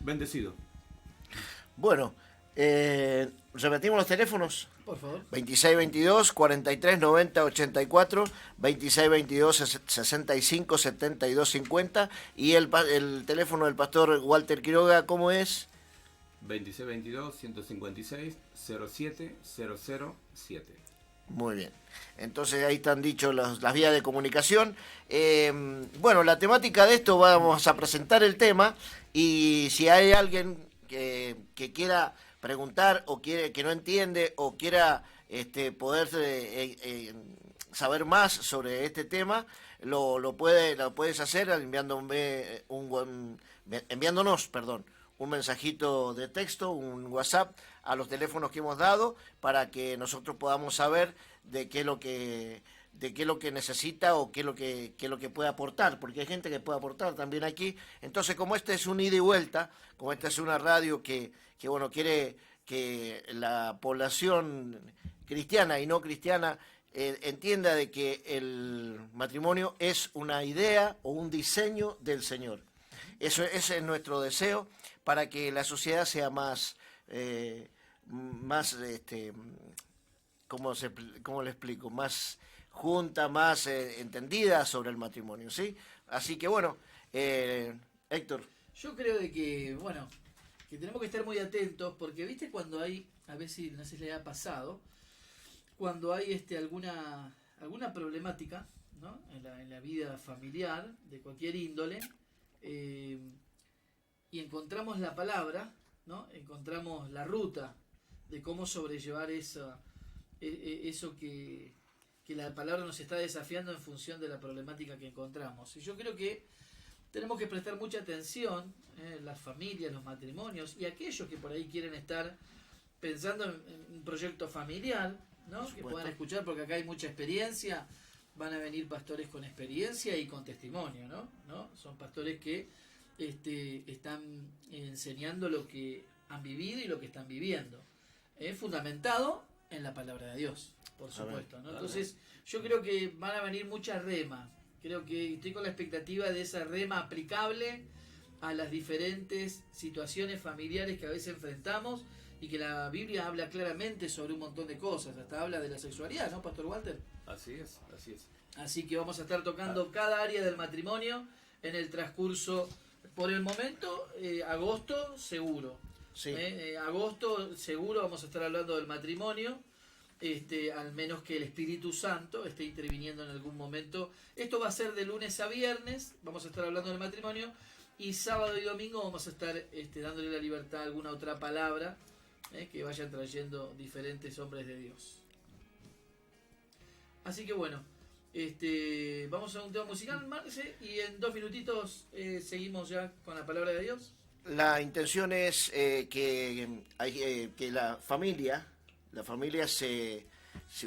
Bendecido. Bueno, repetimos los teléfonos. Por favor. 2622 43 90 84, 2622 65 72 50 y el teléfono del pastor Walter Quiroga, ¿cómo es? 2622-156-07-007. Muy bien. Entonces ahí están dichos las vías de comunicación. Bueno, la temática de esto, vamos a presentar el tema y si hay alguien que quiera preguntar o quiere que no entiende o quiera poder saber más sobre este tema, lo puedes hacer enviándonos un mensajito de texto, un WhatsApp a los teléfonos que hemos dado para que nosotros podamos saber de qué es lo que necesita o qué es lo que puede aportar, porque hay gente que puede aportar también aquí. Entonces, como este es un ida y vuelta, como esta es una radio que quiere que la población cristiana y no cristiana entienda de que el matrimonio es una idea o un diseño del Señor. Ese es nuestro deseo para que la sociedad sea más ¿cómo le explico? Más junta, más entendida sobre el matrimonio, ¿sí? Así que bueno, Héctor. Yo creo de que, bueno, que tenemos que estar muy atentos, porque viste cuando hay, a ver si no sé si le ha pasado, cuando hay alguna problemática, ¿no? en la vida familiar, de cualquier índole, y encontramos la palabra, ¿no? Encontramos la ruta de cómo sobrellevar eso que la palabra nos está desafiando en función de la problemática que encontramos. Y yo creo que tenemos que prestar mucha atención, las familias, los matrimonios y aquellos que por ahí quieren estar pensando en un proyecto familiar, ¿no? Que puedan escuchar, porque acá hay mucha experiencia, van a venir pastores con experiencia y con testimonio, ¿no? Son pastores que están enseñando lo que han vivido y lo que están viviendo, fundamentado en la palabra de Dios, por supuesto, ¿no? Entonces yo creo que van a venir muchas remas, creo que estoy con la expectativa de esa rema aplicable a las diferentes situaciones familiares que a veces enfrentamos y que la Biblia habla claramente sobre un montón de cosas, hasta habla de la sexualidad, ¿no, Pastor Walter? Así es, así es. Así que vamos a estar tocando cada área del matrimonio en el transcurso, por el momento, agosto seguro. Sí. Agosto seguro vamos a estar hablando del matrimonio, al menos que el Espíritu Santo esté interviniendo en algún momento. Esto va a ser de lunes a viernes, vamos a estar hablando del matrimonio, y sábado y domingo vamos a estar dándole la libertad a alguna otra palabra que vayan trayendo diferentes hombres de Dios. Así que bueno, vamos a un tema musical, Marce, y en 2 minutitos seguimos ya con la palabra de Dios. La intención es que la familia se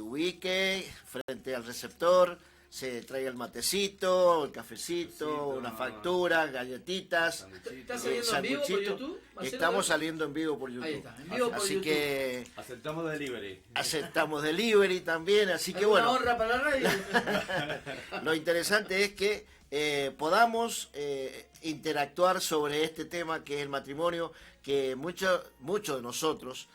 ubique frente al receptor, se traiga el matecito, el cafecito, una factura, galletitas. ¿Estás saliendo en vivo por YouTube? Estamos saliendo en vivo por YouTube. Ahí está, en vivo por así YouTube. Que Aceptamos delivery. aceptamos delivery también, así que bueno. Una honra para la radio. Lo interesante es que podamos interactuar sobre este tema que es el matrimonio, que muchos de nosotros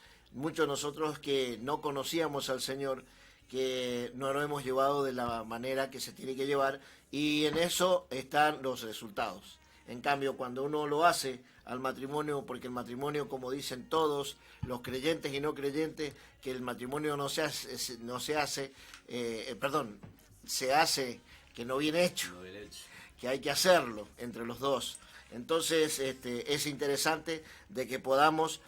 que no conocíamos al Señor, que no lo hemos llevado de la manera que se tiene que llevar, y en eso están los resultados. En cambio, cuando uno lo hace al matrimonio, porque el matrimonio, como dicen todos, los creyentes y no creyentes, que el matrimonio se hace que no viene hecho, que hay que hacerlo entre los dos. Entonces, es interesante de que podamos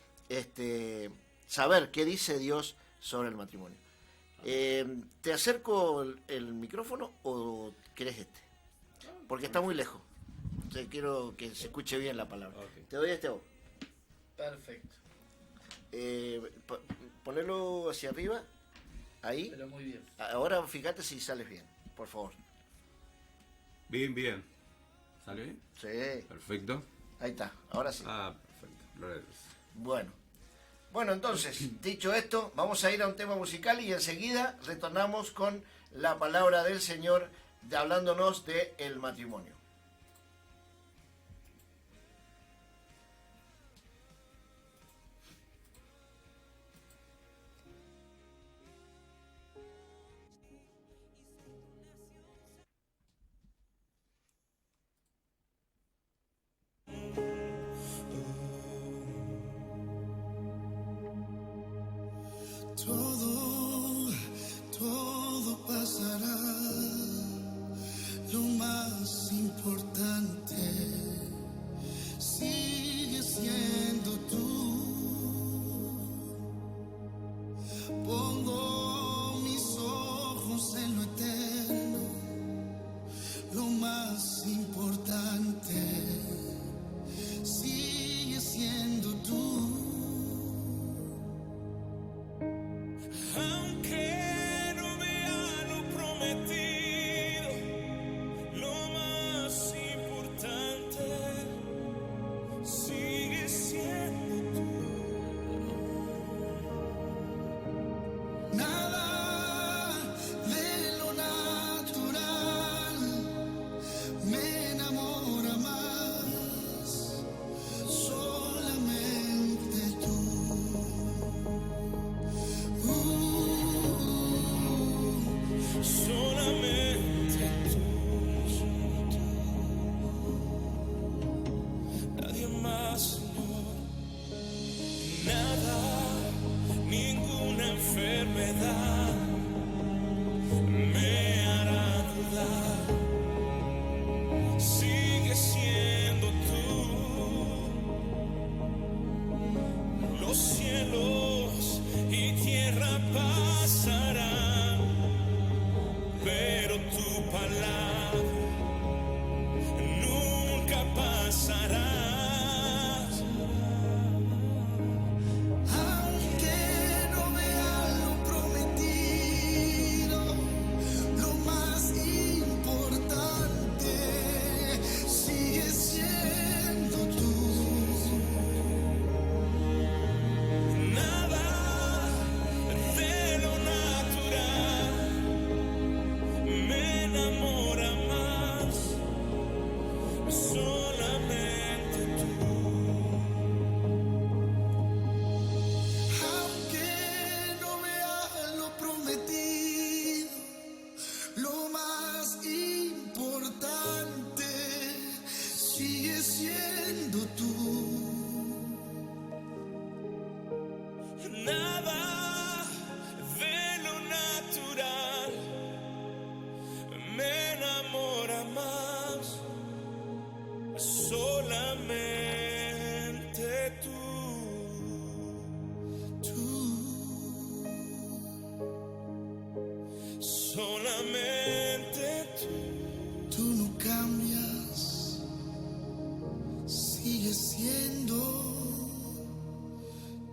saber qué dice Dios sobre el matrimonio. ¿Te acerco el micrófono o querés Porque está muy lejos. Entonces quiero que se escuche bien la palabra. Okay. Te doy vos. Perfecto. Ponerlo hacia arriba. Ahí. Pero muy bien. Ahora fíjate si sales bien, por favor. Bien. ¿Sale bien? Sí. Perfecto. Ahí está, ahora sí. Perfecto. Gloria a Dios. Bueno, entonces, dicho esto, vamos a ir a un tema musical y enseguida retornamos con la palabra del Señor hablándonos del matrimonio. Todo pasará. Lo más importante sigue siendo tú. Pongo mis ojos en lo eterno. Lo más importante sigue siendo tú. Aunque no vea lo prometido, lo más importante sigue siendo tú. Nada de lo natural me enamora más, solamente tú. Solamente tú, nadie más, Señor. Nada, ninguna enfermedad me hará dudar. Sigue siendo tú. Los cielos y tierra pasarán, pero tu palabra nunca pasará. Aunque no vea lo prometido, lo más importante sigue siendo tú. Nada de lo natural me enamora más, solamente tú. Aunque no vea lo prometido, lo más importante sigue siendo tú. Nada de lo natural me enamora más, solamente tú. Solamente tú. Tú no cambias, sigues siendo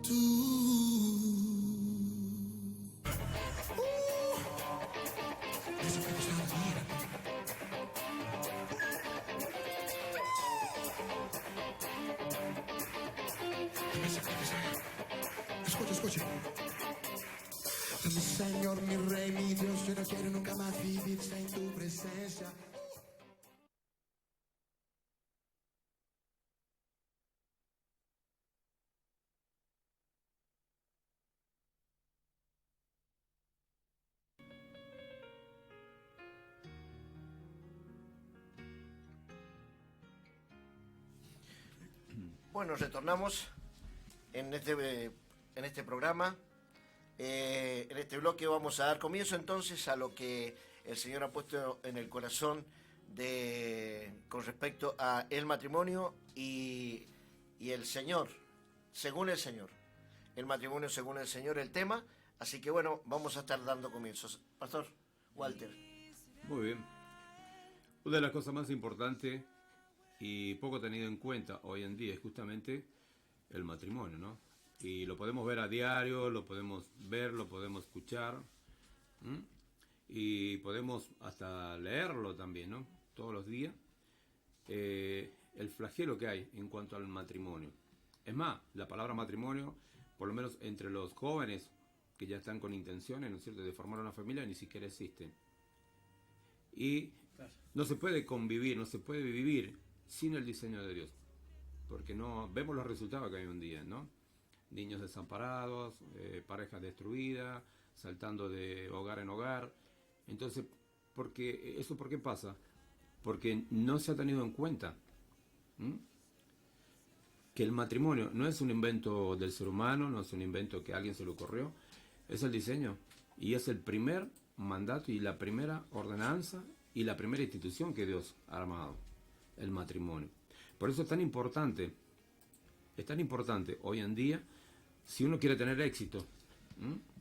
tú. Escucha. Mi Señor, mi Rey, mi Dios, yo no quiero nunca más vivir sin tu presencia. Bueno, retornamos en este programa. En este bloque vamos a dar comienzo entonces a lo que el Señor ha puesto en el corazón con respecto a el matrimonio y el Señor, según el Señor. El matrimonio según el Señor, el tema. Así que bueno, vamos a estar dando comienzos. Pastor Walter. Muy bien. Una de las cosas más importantes y poco tenido en cuenta hoy en día es justamente el matrimonio, ¿no? Y lo podemos ver a diario, lo podemos ver, lo podemos escuchar, ¿m? Y podemos hasta leerlo también, ¿no? Todos los días. El flagelo que hay en cuanto al matrimonio. Es más, la palabra matrimonio, por lo menos entre los jóvenes que ya están con intenciones, ¿no es cierto?, de formar una familia, ni siquiera existen. Y no se puede convivir, no se puede vivir sin el diseño de Dios, porque no vemos los resultados que hay hoy en día, ¿no? Niños desamparados, parejas destruidas, saltando de hogar en hogar. Entonces, ¿por qué pasa? Porque no se ha tenido en cuenta que el matrimonio no es un invento del ser humano, no es un invento que a alguien se le ocurrió, Es el diseño. Y es el primer mandato y la primera ordenanza y la primera institución que Dios ha armado, el matrimonio. Por eso es tan importante hoy en día, si uno quiere tener éxito,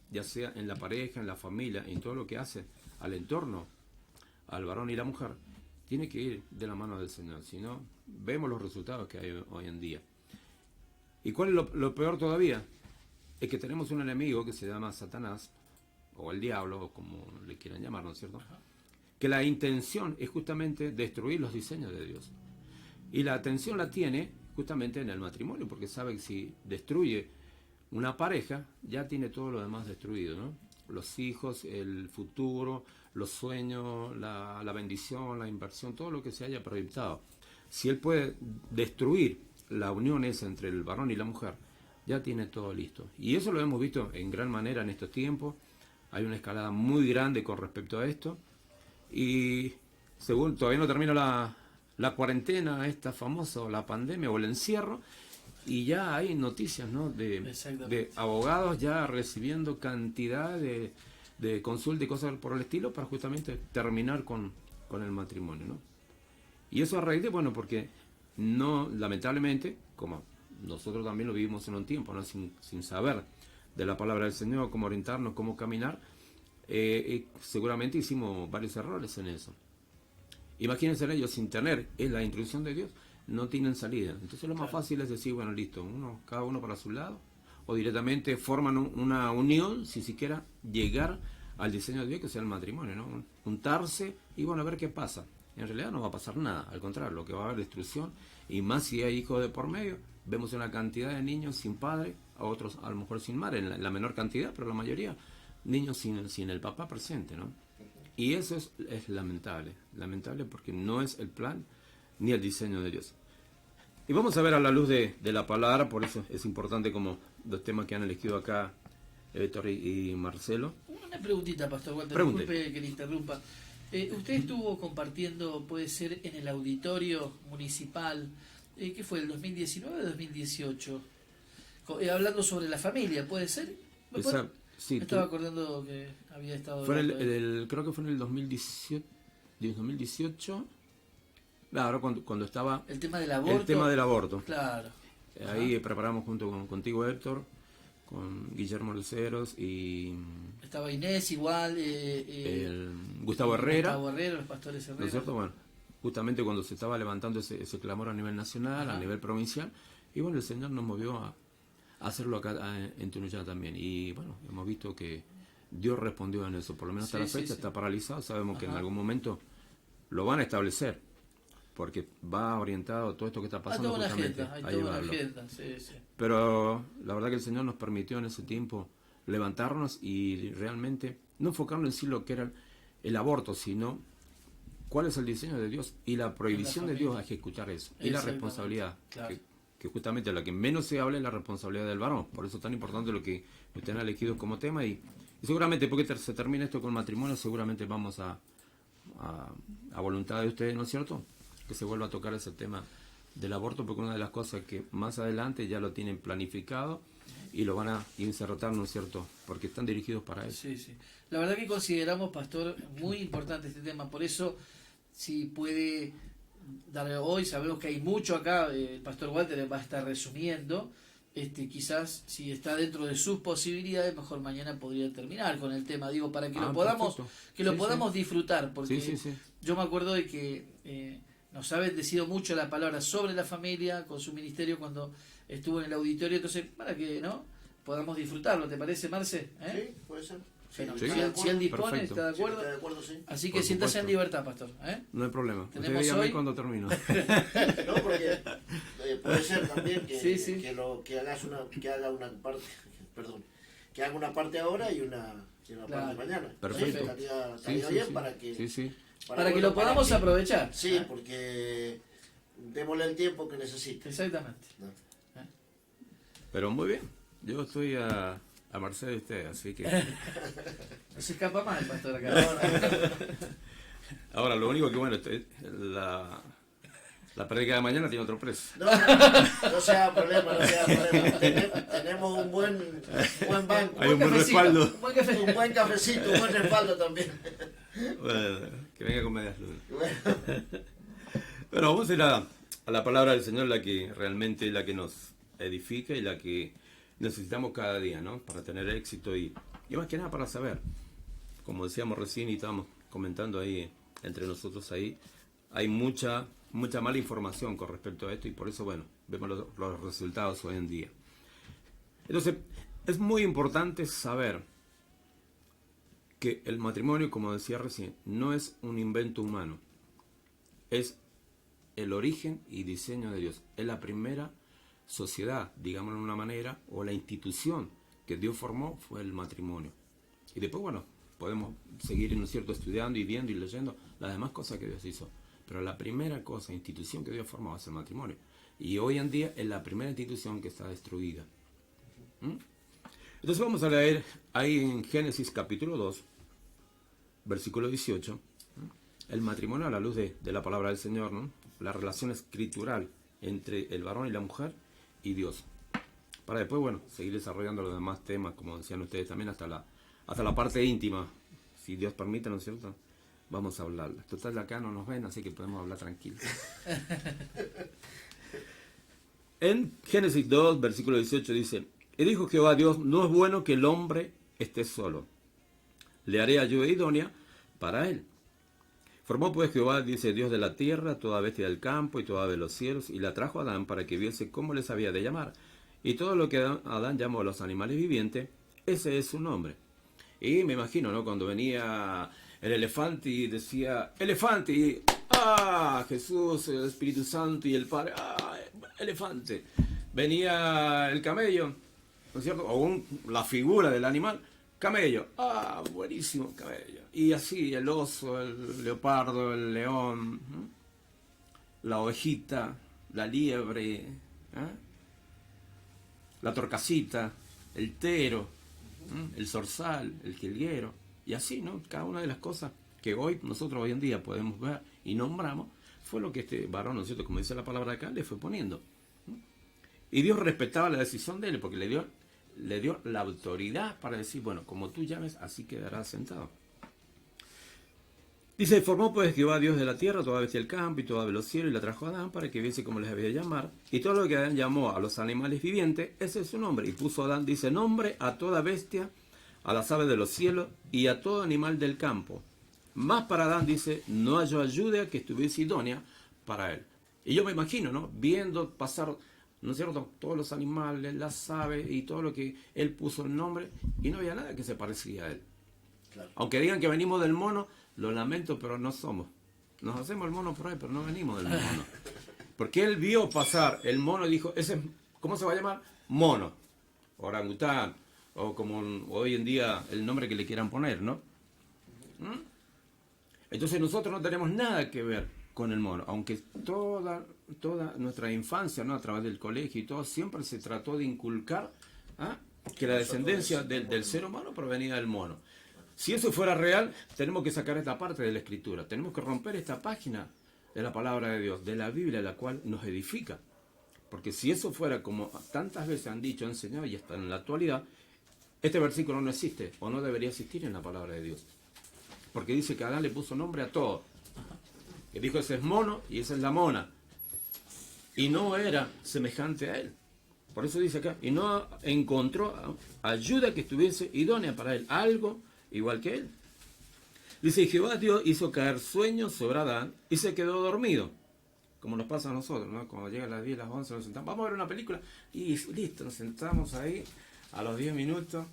ya sea en la pareja, en la familia, en todo lo que hace al entorno, al varón y la mujer, tiene que ir de la mano del Señor. Si no, vemos los resultados que hay hoy en día. ¿Y cuál es lo peor todavía? Es que tenemos un enemigo que se llama Satanás, o el diablo, o como le quieran llamar, ¿no es cierto? Que la intención es justamente destruir los diseños de Dios. Y la atención la tiene justamente en el matrimonio, porque sabe que si destruye una pareja, ya tiene todo lo demás destruido, ¿no? Los hijos, el futuro, los sueños, la bendición, la inversión, todo lo que se haya proyectado. Si él puede destruir la unión esa entre el varón y la mujer, ya tiene todo listo. Y eso lo hemos visto en gran manera en estos tiempos. Hay una escalada muy grande con respecto a esto. Y según todavía no termina la cuarentena, esta famosa, o la pandemia, o el encierro, y ya hay noticias, ¿no? de abogados ya recibiendo cantidad de consultas y cosas por el estilo para justamente terminar con el matrimonio, ¿no? Y eso a raíz de, bueno, porque no, lamentablemente, como nosotros también lo vivimos en un tiempo, ¿no? Sin saber de la palabra del Señor, cómo orientarnos, cómo caminar, seguramente hicimos varios errores en eso. Imagínense ellos sin tener la instrucción de Dios, no tienen salida. Entonces lo más fácil es decir, bueno, listo, cada uno para su lado, o directamente forman una unión sin siquiera llegar al diseño de Dios, que sea el matrimonio, ¿no? Juntarse y bueno, a ver qué pasa. En realidad no va a pasar nada, al contrario, lo que va a haber destrucción, y más si hay hijos de por medio. Vemos una cantidad de niños sin padre, a otros a lo mejor sin madre, en la menor cantidad, pero la mayoría niños sin el papá presente, ¿no? Y eso es lamentable porque no es el plan ni el diseño de Dios. Y vamos a ver a la luz de la palabra, por eso es importante como los temas que han elegido acá Héctor y Marcelo. Una preguntita, Pastor Walter, Pregunte. disculpe que le interrumpa. Usted estuvo compartiendo, puede ser, en el auditorio municipal, ¿qué fue, el 2019 o 2018? Hablando sobre la familia, ¿puede ser? Sí, me estaba acordando que había estado... creo que fue en el 2018, claro, cuando estaba el tema del aborto. Claro. Ahí preparamos junto contigo, Héctor, con Guillermo Luceros y... Estaba Inés igual. Gustavo Herrera. Los pastores Herrera. ¿No es cierto? Bueno, justamente cuando se estaba levantando ese clamor a nivel nacional, a nivel provincial, y bueno, el Señor nos movió a hacerlo acá en Tunuyán también. Y bueno, hemos visto que Dios respondió en eso, por lo menos hasta la fecha está paralizado. Sabemos que en algún momento lo van a establecer, porque va orientado todo esto que está pasando justamente a llevarlo. Pero la verdad que el Señor nos permitió en ese tiempo levantarnos y realmente no enfocarnos en sí lo que era el aborto, sino cuál es el diseño de Dios y la prohibición de Dios a ejecutar eso, y la responsabilidad, claro. que justamente la que menos se habla es la responsabilidad del varón. Por eso es tan importante lo que ustedes han elegido como tema, y seguramente porque se termina esto con matrimonio, seguramente vamos a voluntad de ustedes, ¿no es cierto?, que se vuelva a tocar ese tema del aborto, porque una de las cosas que más adelante ya lo tienen planificado y lo van a insertar, ¿no es cierto?, porque están dirigidos para eso. Sí. La verdad que consideramos, Pastor, muy importante este tema. Por eso, si puede dar hoy, sabemos que hay mucho acá, el Pastor Walter va a estar resumiendo, quizás si está dentro de sus posibilidades, mejor mañana podría terminar con el tema, digo, para que lo podamos disfrutar, porque yo me acuerdo de que nos ha bendecido mucho la palabra sobre la familia con su ministerio cuando estuvo en el auditorio, entonces para que podamos disfrutarlo. ¿Te parece, Marce? Sí, puede ser. Si él dispone, perfecto. ¿está de acuerdo? Sí, está de acuerdo, sí. Así que siéntase en libertad, Pastor. No hay problema. Tenemos Usted dígame hoy... cuando termino. No, porque puede ser también que, Sí. que haga una parte ahora y una parte mañana. Perfecto. ¿Sí? Estaría bien para que... Para que lo podamos aprovechar. Sí, porque démosle el tiempo que necesite. Exactamente. ¿No? Pero muy bien. Yo estoy a merced de usted, así que... No se escapa más el Pastor acá. Ahora, lo único que, bueno, La prédica de mañana tiene otro precio. No sea problema, no sea problema. Tenemos un buen banco. Hay un buen cafecito, respaldo. un buen café. Un buen cafecito, un buen respaldo también. Bueno, que venga con medias lunas. Pero vamos a ir a la palabra del Señor, la que realmente es la que nos edifica y la que necesitamos cada día, ¿no? Para tener éxito y más que nada para saber. Como decíamos recién y estábamos comentando ahí entre nosotros ahí, hay mucha mala información con respecto a esto y por eso, bueno, vemos los resultados hoy en día. Entonces, es muy importante saber que el matrimonio, como decía recién, no es un invento humano, es el origen y diseño de Dios. Es la primera sociedad, digámoslo de una manera, o la institución que Dios formó fue el matrimonio. Y después, bueno, podemos seguir, ¿no es cierto?, estudiando y viendo y leyendo las demás cosas que Dios hizo. Pero la primera cosa, institución que Dios formó es el matrimonio. Y hoy en día es la primera institución que está destruida. Entonces vamos a leer ahí en Génesis capítulo 2, versículo 18, el matrimonio a la luz de la palabra del Señor, ¿no? La relación escritural entre el varón y la mujer y Dios. Para después, bueno, seguir desarrollando los demás temas, como decían ustedes también, hasta la parte íntima, si Dios permite, ¿no es cierto? Vamos a hablarla. Total, acá no nos ven, así que podemos hablar tranquilos. En Génesis 2, versículo 18 dice: y dijo Jehová Dios, no es bueno que el hombre esté solo. Le haré ayuda idónea para él. Formó pues Jehová, dice Dios, de la tierra toda bestia del campo y toda ave de los cielos, y la trajo a Adán para que viese cómo les había de llamar. Y todo lo que Adán llamó a los animales vivientes, ese es su nombre. Y me imagino, ¿no?, cuando venía el elefante y decía, elefante, y Jesús, el Espíritu Santo y el Padre, elefante. Venía el camello, ¿no es cierto?, o la figura del animal, camello, buenísimo camello. Y así el oso, el leopardo, el león, la ovejita, la liebre, la torcasita, el tero, el zorzal, el jilguero, y así, ¿no? Cada una de las cosas que nosotros hoy en día podemos ver y nombramos, fue lo que este varón, ¿no es cierto?, como dice la palabra acá, le fue poniendo. Y Dios respetaba la decisión de él, porque le dio la autoridad para decir, bueno, como tú llames, así quedarás sentado. Dice, formó pues Jehová Dios de la tierra toda bestia del campo y toda ave de los cielos, y la trajo a Adán para que viese cómo les había de llamar. Y todo lo que Adán llamó a los animales vivientes, ese es su nombre. Y puso Adán, dice, nombre a toda bestia, a las aves de los cielos y a todo animal del campo. Más para Adán, dice, no halló ayuda que estuviese idónea para él. Y yo me imagino, ¿no?, viendo pasar, ¿no es cierto?, todos los animales, las aves y todo lo que él puso el nombre, y no había nada que se parecía a él. Claro. Aunque digan que venimos del mono, lo lamento, pero no somos. Nos hacemos el mono por ahí, pero no venimos del mono. Porque él vio pasar el mono y dijo, ¿cómo se va a llamar? Mono, orangután, o como hoy en día el nombre que le quieran poner, ¿no? Entonces nosotros no tenemos nada que ver con el mono, aunque toda nuestra infancia, ¿no?, a través del colegio y todo, siempre se trató de inculcar que la descendencia del ser humano provenía del mono. Si eso fuera real, tenemos que sacar esta parte de la Escritura, tenemos que romper esta página de la palabra de Dios, de la Biblia, la cual nos edifica. Porque si eso fuera como tantas veces han dicho, enseñado y hasta en la actualidad, este versículo no existe o no debería existir en la palabra de Dios. Porque dice que Adán le puso nombre a todo. Que dijo, ese es mono y esa es la mona. Y no era semejante a él. Por eso dice acá, y no encontró ayuda que estuviese idónea para él, algo igual que él. Dice, y Jehová Dios hizo caer sueño sobre Adán y se quedó dormido. Como nos pasa a nosotros, ¿no? Cuando llegan las 10, las 11, nos sentamos, vamos a ver una película y listo, nos sentamos ahí, a los 10 minutos,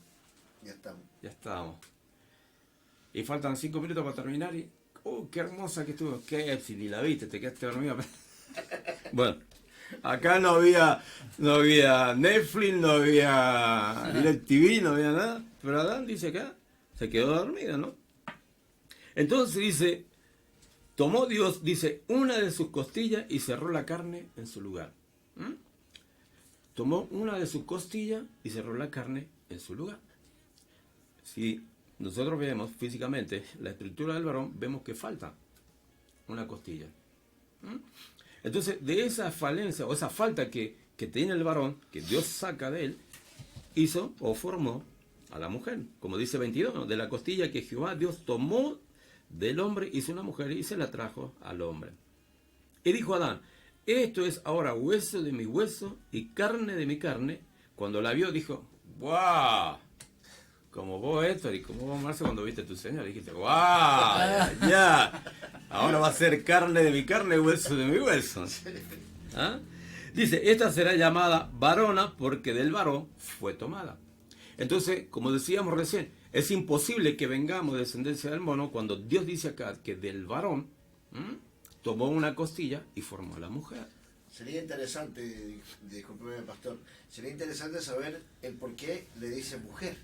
ya estamos. Y faltan 5 minutos para terminar y, qué hermosa que estuvo, si ni la viste, te quedaste dormido. Bueno, acá no había Netflix, no había DirecTV, no había nada, pero Adán dice acá, se quedó dormido, ¿no? Entonces dice, tomó Dios, dice, una de sus costillas y cerró la carne en su lugar. Tomó una de sus costillas y cerró la carne en su lugar. Si nosotros vemos físicamente la estructura del varón, vemos que falta una costilla. Entonces, de esa falencia o esa falta que tiene el varón, que Dios saca de él, hizo o formó a la mujer. Como dice 22, ¿no? De la costilla que Jehová Dios tomó del hombre, hizo una mujer y se la trajo al hombre. Y dijo Adán, esto es ahora hueso de mi hueso y carne de mi carne. Cuando la vio dijo, ¡guau! Como vos, Héctor, y como vos, Marce, cuando viste a tu Señor, dijiste, ¡guau! Ya, ahora va a ser carne de mi carne, hueso de mi hueso. ¿Ah? Dice, esta será llamada varona porque del varón fue tomada. Entonces, como decíamos recién, es imposible que vengamos de descendencia del mono cuando Dios dice acá que del varón tomó una costilla y formó a la mujer. Sería interesante, discúlpeme, pastor, sería interesante saber el por qué le dice mujer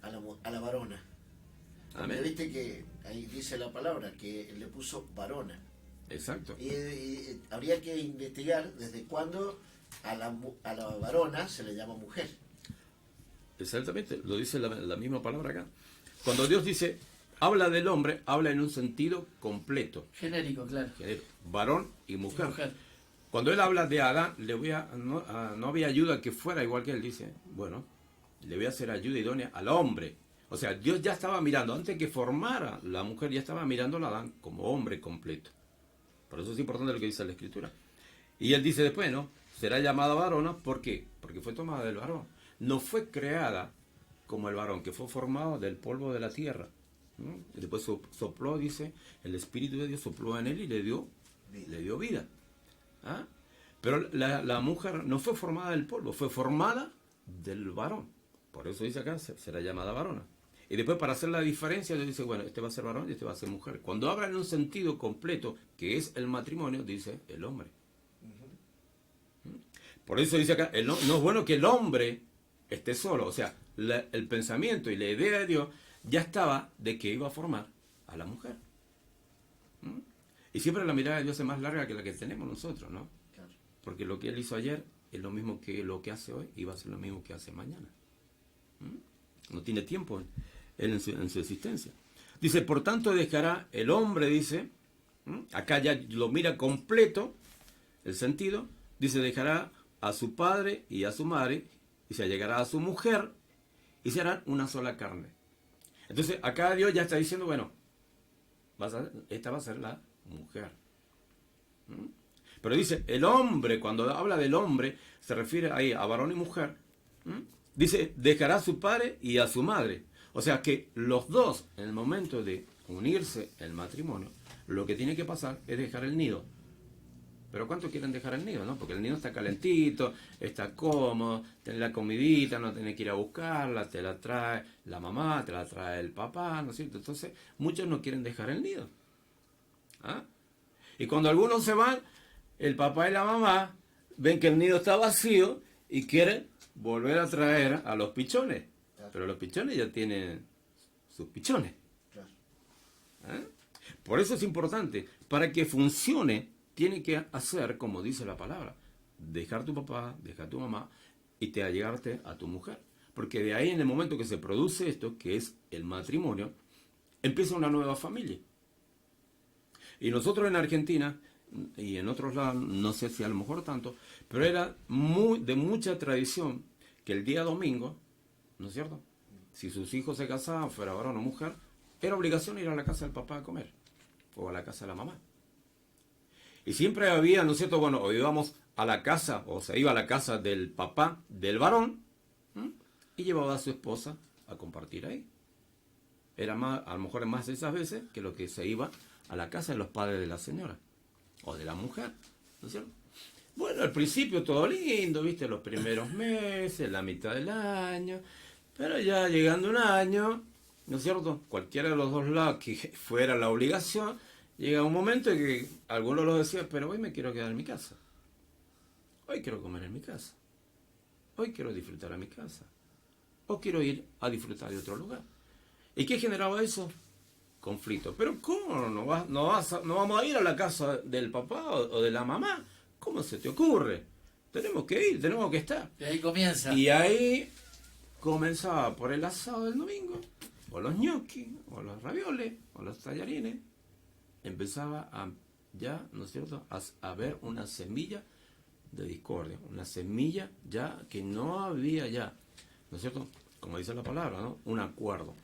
a la varona. Amén. Porque viste que ahí dice la palabra, que le puso varona. Exacto. Y habría que investigar desde cuándo a la varona se le llama mujer. Exactamente, lo dice la misma palabra acá. Cuando Dios dice, habla del hombre, habla en un sentido completo. Genérico, claro. Varón y mujer. Mujer. Cuando él habla de Adán, no había ayuda que fuera igual que él dice. Bueno, le voy a hacer ayuda idónea al hombre. O sea, Dios ya estaba mirando, antes que formara la mujer, ya estaba mirando a Adán como hombre completo. Por eso es importante lo que dice la Escritura. Y él dice después, ¿no? Será llamada varona, ¿por qué? Porque fue tomada del varón. No fue creada como el varón, que fue formado del polvo de la tierra. Y después sopló, dice, el Espíritu de Dios sopló en él y le dio vida. ¿Ah? Pero la mujer no fue formada del polvo, fue formada del varón. Por eso dice acá, será llamada varona. Y después, para hacer la diferencia, Dios dice, bueno, este va a ser varón y este va a ser mujer. Cuando habla en un sentido completo, que es el matrimonio, dice el hombre. Por eso dice acá, no es bueno que el hombre esté solo. O sea, el pensamiento y la idea de Dios ya estaba de que iba a formar a la mujer. Y siempre la mirada de Dios es más larga que la que tenemos nosotros, ¿no? Claro. Porque lo que Él hizo ayer es lo mismo que lo que hace hoy y va a ser lo mismo que hace mañana. No tiene tiempo Él en su existencia. Dice, por tanto dejará el hombre, dice, acá ya lo mira completo, el sentido, dice, dejará a su padre y a su madre, y se allegará a su mujer, y serán una sola carne. Entonces, acá Dios ya está diciendo, bueno, esta va a ser la mujer. Pero dice, el hombre, cuando habla del hombre, se refiere ahí a varón y mujer. Dice, dejará a su padre y a su madre. O sea que los dos, en el momento de unirse el matrimonio, lo que tiene que pasar es dejar el nido. Pero ¿cuántos quieren dejar el nido, no? Porque el nido está calentito, está cómodo, tiene la comidita, no tiene que ir a buscarla, te la trae la mamá, te la trae el papá, ¿no es cierto? Entonces, muchos no quieren dejar el nido. ¿Ah? Y cuando algunos se van, el papá y la mamá ven que el nido está vacío y quieren volver a traer a los pichones. Pero los pichones ya tienen sus pichones. ¿Ah? Por eso es importante, para que funcione, tiene que hacer como dice la palabra, dejar tu papá, dejar tu mamá y te allegarte a tu mujer. Porque de ahí, en el momento que se produce esto, que es el matrimonio, empieza una nueva familia. Y nosotros en Argentina y en otros lados, no sé si a lo mejor tanto, pero era de mucha tradición que el día domingo, ¿no es cierto? Si sus hijos se casaban, fuera varón o mujer, era obligación ir a la casa del papá a comer o a la casa de la mamá. Y siempre había, ¿no es cierto? Bueno, o íbamos a la casa, o se iba a la casa del papá del varón, y llevaba a su esposa a compartir ahí. Era más, a lo mejor más de esas veces que lo que se iba a la casa de los padres de la señora, o de la mujer, ¿no es cierto? Bueno, al principio todo lindo, ¿viste? Los primeros meses, la mitad del año, pero ya llegando un año, ¿no es cierto? Cualquiera de los dos lados que fuera la obligación, llega un momento en que algunos lo decían, pero hoy me quiero quedar en mi casa. Hoy quiero comer en mi casa. Hoy quiero disfrutar en mi casa. O quiero ir a disfrutar de otro lugar. ¿Y qué generaba eso? Conflicto. Pero ¿cómo no vamos a ir a la casa del papá o de la mamá? ¿Cómo se te ocurre? Tenemos que ir, tenemos que estar. Y ahí comienza. Y ahí comenzaba por el asado del domingo, o los ñoquis, o los ravioles, o los tallarines. Empezaba a ya, ¿no es cierto?, a ver una semilla de discordia, una semilla ya que no había ya, ¿no es cierto?, como dice la palabra, ¿no?, un acuerdo.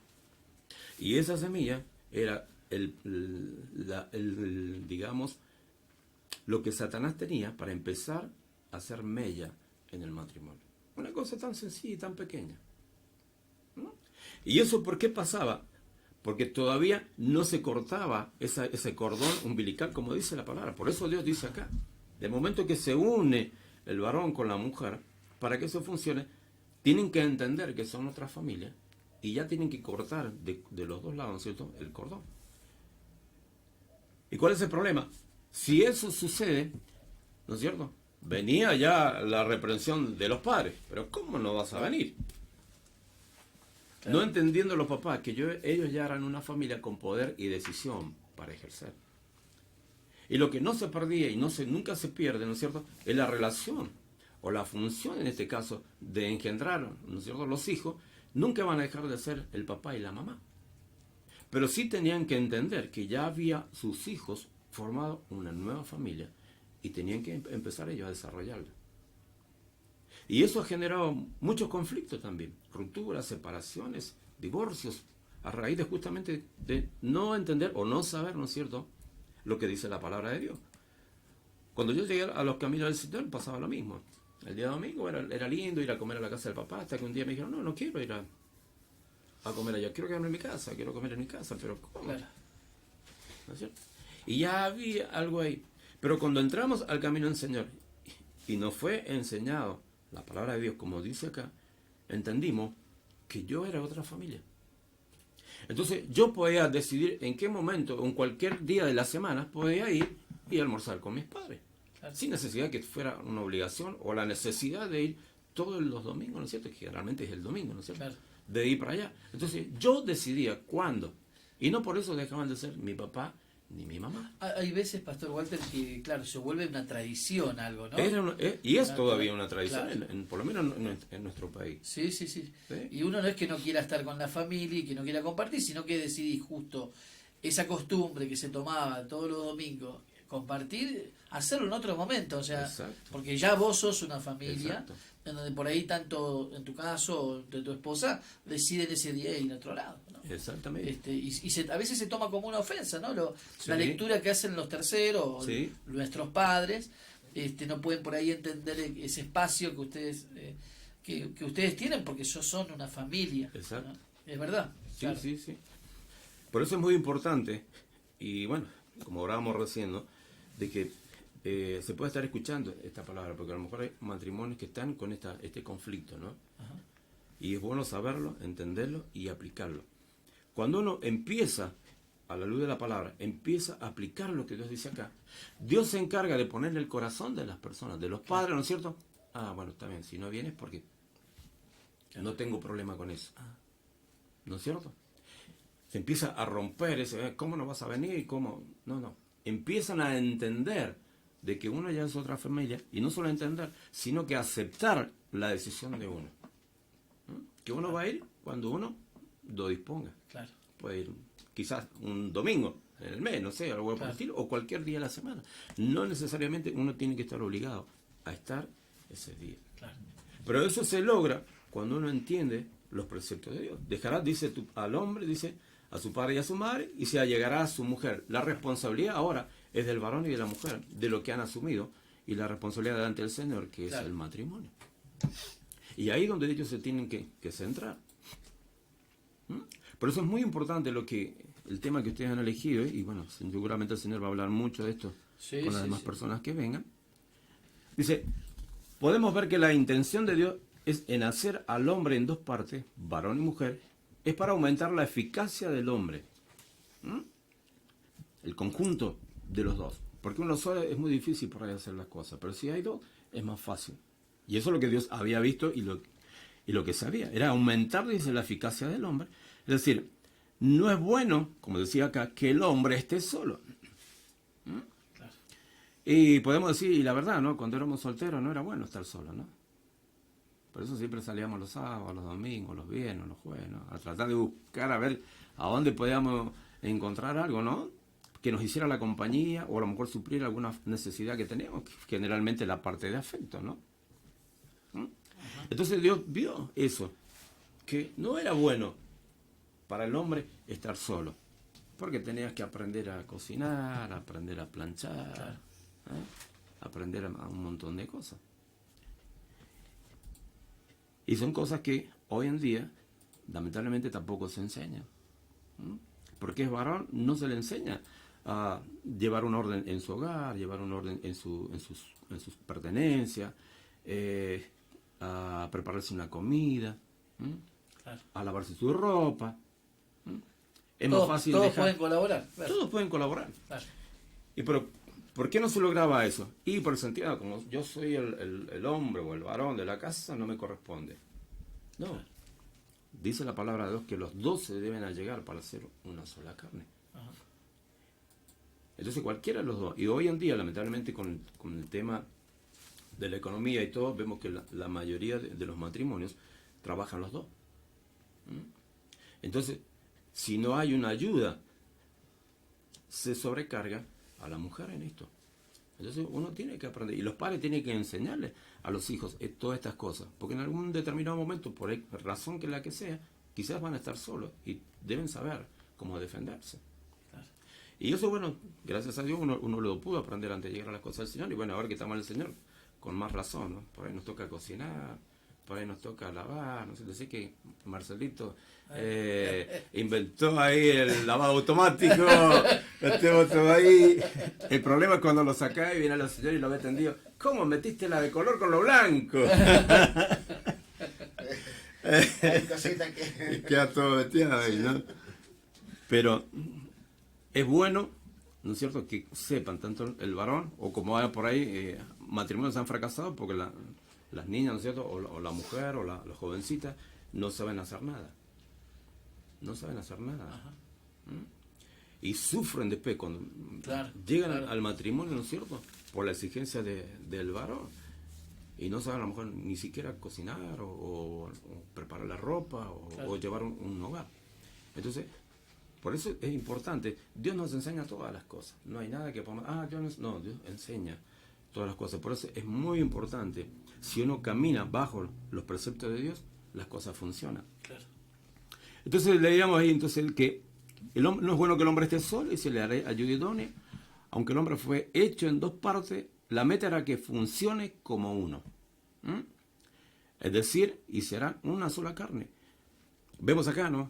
Y esa semilla era digamos, lo que Satanás tenía para empezar a hacer mella en el matrimonio. Una cosa tan sencilla y tan pequeña, ¿no? ¿Y eso por qué pasaba? Porque todavía no se cortaba ese cordón umbilical, como dice la palabra. Por eso Dios dice acá, de momento que se une el varón con la mujer, para que eso funcione, tienen que entender que son otra familia y ya tienen que cortar de los dos lados, ¿no es cierto?, el cordón. ¿Y cuál es el problema? Si eso sucede, ¿no es cierto?, venía ya la reprensión de los padres. Pero ¿cómo no vas a venir? Claro. No entendiendo los papás que ellos ya eran una familia con poder y decisión para ejercer. Y lo que no se perdía y nunca se pierde, ¿no es cierto?, es la relación o la función, en este caso, de engendrar, ¿no es cierto?, los hijos. Nunca van a dejar de ser el papá y la mamá. Pero sí tenían que entender que ya había sus hijos formado una nueva familia y tenían que empezar ellos a desarrollarla. Y eso ha generado muchos conflictos también, rupturas, separaciones, divorcios, a raíz de justamente de no entender o no saber, ¿no es cierto?, lo que dice la palabra de Dios. Cuando yo llegué a los caminos del Señor pasaba lo mismo. El día domingo era lindo ir a comer a la casa del papá, hasta que un día me dijeron, no quiero ir a comer allá, quiero quedarme en mi casa, quiero comer en mi casa, pero ¿cómo? Claro. ¿No es cierto? Y ya había algo ahí. Pero cuando entramos al camino del Señor y nos fue enseñado la palabra de Dios, como dice acá, entendimos que yo era otra familia. Entonces yo podía decidir en qué momento, en cualquier día de la semana, podía ir y almorzar con mis padres. Claro. Sin necesidad que fuera una obligación o la necesidad de ir todos los domingos, ¿no es cierto? Que generalmente es el domingo, ¿no es cierto? Claro. De ir para allá. Entonces yo decidía cuándo. Y no por eso dejaban de ser mi papá ni mi mamá. Hay veces, Pastor Walter, que, claro, se vuelve una tradición algo, ¿no? Y es Claro, todavía una tradición, claro. por lo menos en nuestro país. Sí. ¿Sí? Y uno no es que no quiera estar con la familia y que no quiera compartir, sino que decidí justo esa costumbre que se tomaba todos los domingos, compartir, hacerlo en otro momento, o sea, Exacto. porque ya vos sos una familia, Exacto. en donde por ahí tanto en tu caso o de tu esposa deciden ese día ir a otro lado, ¿no? Exactamente. A veces se toma como una ofensa, ¿no? Sí. La lectura que hacen los terceros, Sí. nuestros padres, no pueden por ahí entender ese espacio que ustedes que ustedes tienen porque son una familia. Exacto. ¿no? Es verdad. Sí, claro. sí. Por eso es muy importante, y bueno, como hablábamos recién, ¿no?, de que se puede estar escuchando esta palabra, porque a lo mejor hay matrimonios que están con este conflicto, ¿no? Ajá. Y es bueno saberlo, entenderlo y aplicarlo. Cuando uno empieza, a la luz de la palabra, empieza a aplicar lo que Dios dice acá, Dios se encarga de ponerle el corazón de las personas, de los padres, ¿no es cierto? Bueno, está bien, si no vienes porque no tengo problema con eso. ¿No es cierto? Se empieza a romper ese, ¿cómo no vas a venir? ¿Cómo? No. Empiezan a entender de que uno ya es otra familia, y no solo entender, sino que aceptar la decisión de uno. ¿no? Que uno va a ir cuando uno lo disponga. Claro. Puede ir quizás un domingo en el mes, no sé, algo por el Claro. estilo, o cualquier día de la semana. No necesariamente uno tiene que estar obligado a estar ese día. Claro. Pero eso se logra cuando uno entiende los preceptos de Dios. Dejará, dice al hombre, dice a su padre y a su madre, y se allegará a su mujer. La responsabilidad ahora es del varón y de la mujer, de lo que han asumido, y la responsabilidad delante del Señor, que Claro. es el matrimonio. Y ahí es donde ellos se tienen que centrar. Por eso es muy importante el tema que ustedes han elegido, y bueno, seguramente el Señor va a hablar mucho de esto con las demás personas que vengan. Dice, podemos ver que la intención de Dios es en hacer al hombre en dos partes, varón y mujer, es para aumentar la eficacia del hombre. El conjunto de los dos. Porque uno solo es muy difícil por ahí hacer las cosas, pero si hay dos, es más fácil. Y eso es lo que Dios había visto y lo que sabía. Era aumentar, dice, la eficacia del hombre. Es decir, no es bueno, como decía acá, que el hombre esté solo. Claro. Y podemos decir, y la verdad, ¿no? Cuando éramos solteros no era bueno estar solo, ¿no? Por eso siempre salíamos los sábados, los domingos, los viernes, los jueves, ¿no? A tratar de buscar a ver a dónde podíamos encontrar algo, ¿no? que nos hiciera la compañía o a lo mejor suplir alguna necesidad que tenemos, generalmente la parte de afecto, ¿no? ¿Mm? Entonces Dios vio eso, que no era bueno para el hombre estar solo, porque tenías que aprender a cocinar, aprender a planchar, aprender a un montón de cosas. Y son cosas que hoy en día, lamentablemente, tampoco se enseñan. ¿Mm? Porque es varón, no se le enseña a llevar un orden en su hogar, llevar un orden en sus pertenencias, a prepararse una comida, a lavarse su ropa. Es más fácil todos dejar. pueden colaborar. Claro. Todos pueden colaborar. Claro. Y pero, ¿por qué no se lograba eso? Y por el sentido, como yo soy el hombre o el varón de la casa, no me corresponde. No. Dice la palabra de Dios que los dos se deben allegar para hacer una sola carne. Ajá. Entonces cualquiera de los dos. Y hoy en día, lamentablemente, con el tema de la economía y todo, vemos que la mayoría de los matrimonios trabajan los dos. Entonces, si no hay una ayuda, se sobrecarga a la mujer en esto. Entonces uno tiene que aprender, y los padres tienen que enseñarle a los hijos todas estas cosas, porque en algún determinado momento, por razón que la que sea, quizás van a estar solos y deben saber cómo defenderse. Claro. Y eso, bueno, gracias a Dios uno lo pudo aprender antes de llegar a las cosas del Señor, y bueno, ahora que estamos en el Señor, con más razón, ¿no? Por ahí nos toca cocinar, por ahí nos toca lavar, no sé, decir que Marcelito inventó ahí el lavado automático, lo tenemos todo ahí. El problema es cuando lo sacás y viene la señora y lo ve tendido. ¿Cómo metiste la de color con lo blanco? Hay cositas que... Y queda todo metido ahí, ¿no? Pero es bueno, ¿no es cierto?, que sepan tanto el varón o como hay por ahí matrimonios han fracasado porque las niñas, ¿no es cierto?, o la mujer o las jovencitas no saben hacer nada. No saben hacer nada. Y sufren después cuando llegan al matrimonio, ¿no es cierto?, por la exigencia del varón. Y no saben a lo mejor ni siquiera cocinar o preparar la ropa o llevar un hogar. Entonces, por eso es importante. Dios nos enseña todas las cosas. No hay nada que podamos... Dios enseña todas las cosas. Por eso es muy importante. Si uno camina bajo los preceptos de Dios, las cosas funcionan. Claro. Entonces leíamos ahí que el hombre, no es bueno que el hombre esté solo y se le hará ayuda idónea. Aunque el hombre fue hecho en dos partes, la meta era que funcione como uno. Es decir, y será una sola carne. Vemos acá, ¿no?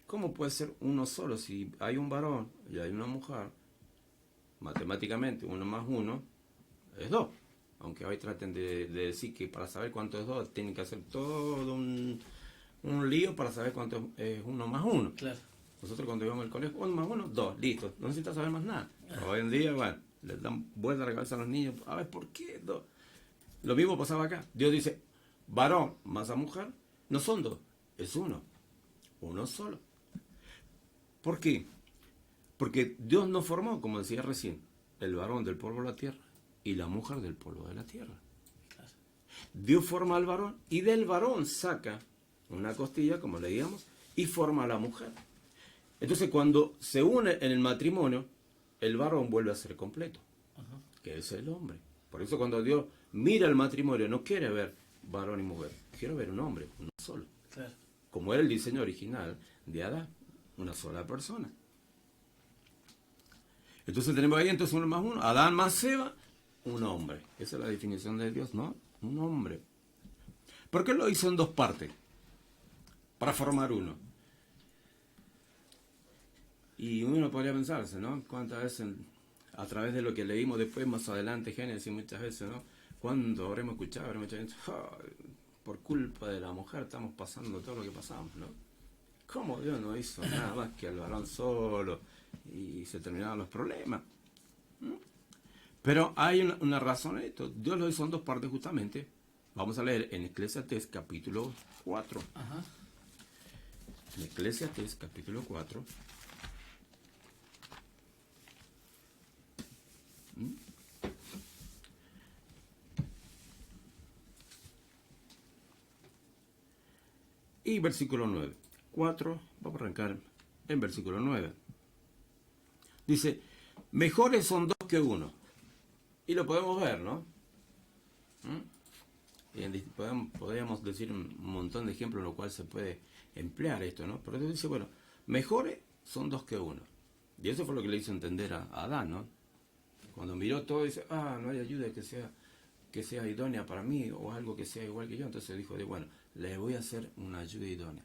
¿Cómo puede ser uno solo si hay un varón y hay una mujer? Matemáticamente, 1 más 1 es 2. Aunque hoy traten de decir que para saber cuánto es 2 tienen que hacer todo un lío para saber cuánto es 1 más 1. Claro. Nosotros cuando íbamos al colegio, 1 más 1, 2, listo. No necesitas saber más nada. Hoy en día, bueno, les dan vuelta a la cabeza a los niños. A ver, ¿por qué 2? Lo mismo pasaba acá. Dios dice, varón más a mujer, no son 2, es 1. Uno solo. ¿Por qué? Porque Dios nos formó, como decía recién, el varón del polvo de la tierra y la mujer del polvo de la tierra. Dios forma al varón y del varón saca una costilla, como leíamos, y forma a la mujer. Entonces, cuando se une en el matrimonio, el varón vuelve a ser completo, que es el hombre. Por eso cuando Dios mira el matrimonio, no quiere ver varón y mujer, quiere ver un hombre, uno solo. Claro. Como era el diseño original de Adán, una sola persona. Entonces tenemos ahí 1 más 1, Adán más Eva, un hombre. Esa es la definición de Dios, ¿no? Un hombre. ¿Por qué lo hizo en dos partes? Para formar uno. Y uno podría pensarse, ¿no? ¿Cuántas veces, a través de lo que leímos después, más adelante, Génesis, muchas veces, ¿no? ¿Cuándo habremos escuchado? Habremos dicho, por culpa de la mujer estamos pasando todo lo que pasamos, ¿no? ¿Cómo Dios no hizo nada más que al varón solo y se terminaron los problemas? Pero hay una razón en esto. Dios lo hizo en dos partes justamente. Vamos a leer en Eclesiastés capítulo 4. Ajá. En Eclesiastés capítulo 4. Y versículo 9. 4, vamos a arrancar en versículo 9. Dice, mejores son dos que uno. Y lo podemos ver, ¿no? Podríamos decir un montón de ejemplos en los cuales se puede emplear esto, ¿no? Pero dice, bueno, mejores son dos que uno. Y eso fue lo que le hizo entender a Adán, ¿no? Cuando miró todo, dice, no hay ayuda que sea idónea para mí o algo que sea igual que yo. Entonces dijo, bueno, le voy a hacer una ayuda idónea.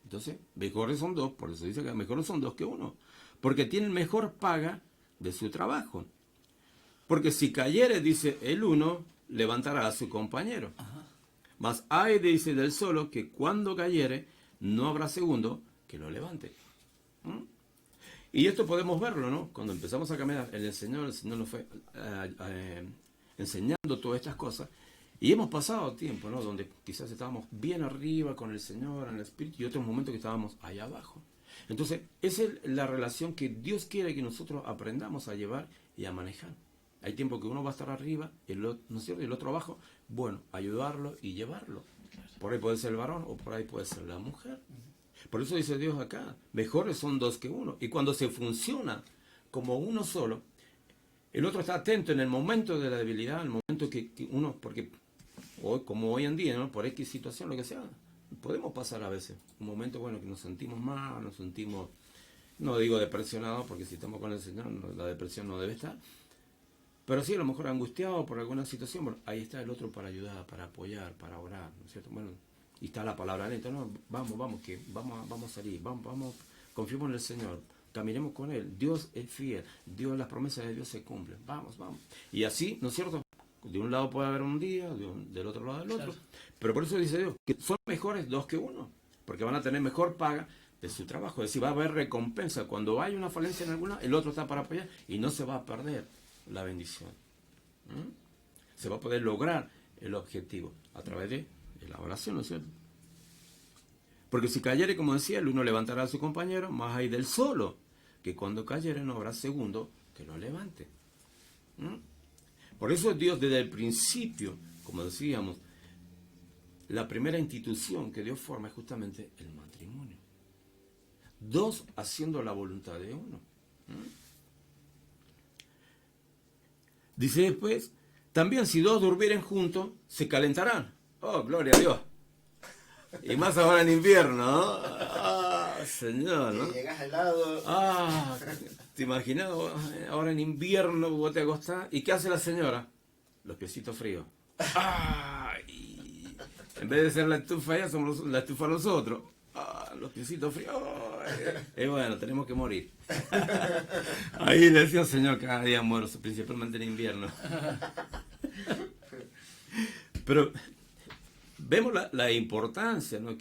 Entonces, mejores son dos, por eso dice que mejores son dos que uno. Porque tienen mejor paga de su trabajo. Porque si cayere, dice el uno, levantará a su compañero. Ajá. Mas hay, dice del solo, que cuando cayere, no habrá segundo que lo levante. Y esto podemos verlo, ¿no? Cuando empezamos a caminar en el Señor nos fue enseñando todas estas cosas. Y hemos pasado tiempo, ¿no? Donde quizás estábamos bien arriba con el Señor, en el Espíritu, y otros momentos que estábamos allá abajo. Entonces, esa es la relación que Dios quiere que nosotros aprendamos a llevar y a manejar. Hay tiempo que uno va a estar arriba, ¿no es cierto? Y el otro abajo, bueno, ayudarlo y llevarlo. Por ahí puede ser el varón o por ahí puede ser la mujer. Por eso dice Dios acá, mejores son dos que uno. Y cuando se funciona como uno solo, el otro está atento en el momento de la debilidad, el momento que uno, porque hoy, como hoy en día, ¿no? Por X situación, lo que sea, podemos pasar a veces un momento, bueno, que nos sentimos mal, nos sentimos, no digo depresionados, porque si estamos con el Señor, la depresión no debe estar, pero sí a lo mejor angustiado por alguna situación. Bueno, ahí está el otro para ayudar, para apoyar, para orar, ¿no es cierto? Bueno, y está la palabra lenta, no, vamos a salir, vamos, confiemos en el Señor, caminemos con Él, Dios es fiel, las promesas de Dios se cumplen, vamos. Y así, ¿no es cierto? De un lado puede haber un día, del otro lado del otro. Claro. Pero por eso dice Dios, que son mejores dos que uno, porque van a tener mejor paga de su trabajo. Es decir, va a haber recompensa. Cuando hay una falencia en alguna, el otro está para apoyar y no se va a perder la bendición. Se va a poder lograr el objetivo a través de la oración, ¿no es cierto? Porque si cayere, como decía, el uno levantará a su compañero, más hay del solo, que cuando cayere no habrá segundo que lo levante. Por eso Dios desde el principio, como decíamos, la primera institución que Dios forma es justamente el matrimonio. Dos haciendo la voluntad de uno. Dice después, también si dos durmieren juntos, se calentarán. Oh, gloria a Dios. Y más ahora en invierno, ¿no? Señor, ¿no? Llegas helado. ¿Te imaginas? Ahora en invierno vos te acostás. ¿Y qué hace la señora? Los piecitos fríos. En vez de ser la estufa ella, somos la estufa nosotros. Los piecitos fríos. Bueno, tenemos que morir. Ahí le decía al Señor, cada día muero, principalmente en invierno. Pero vemos la importancia, ¿no?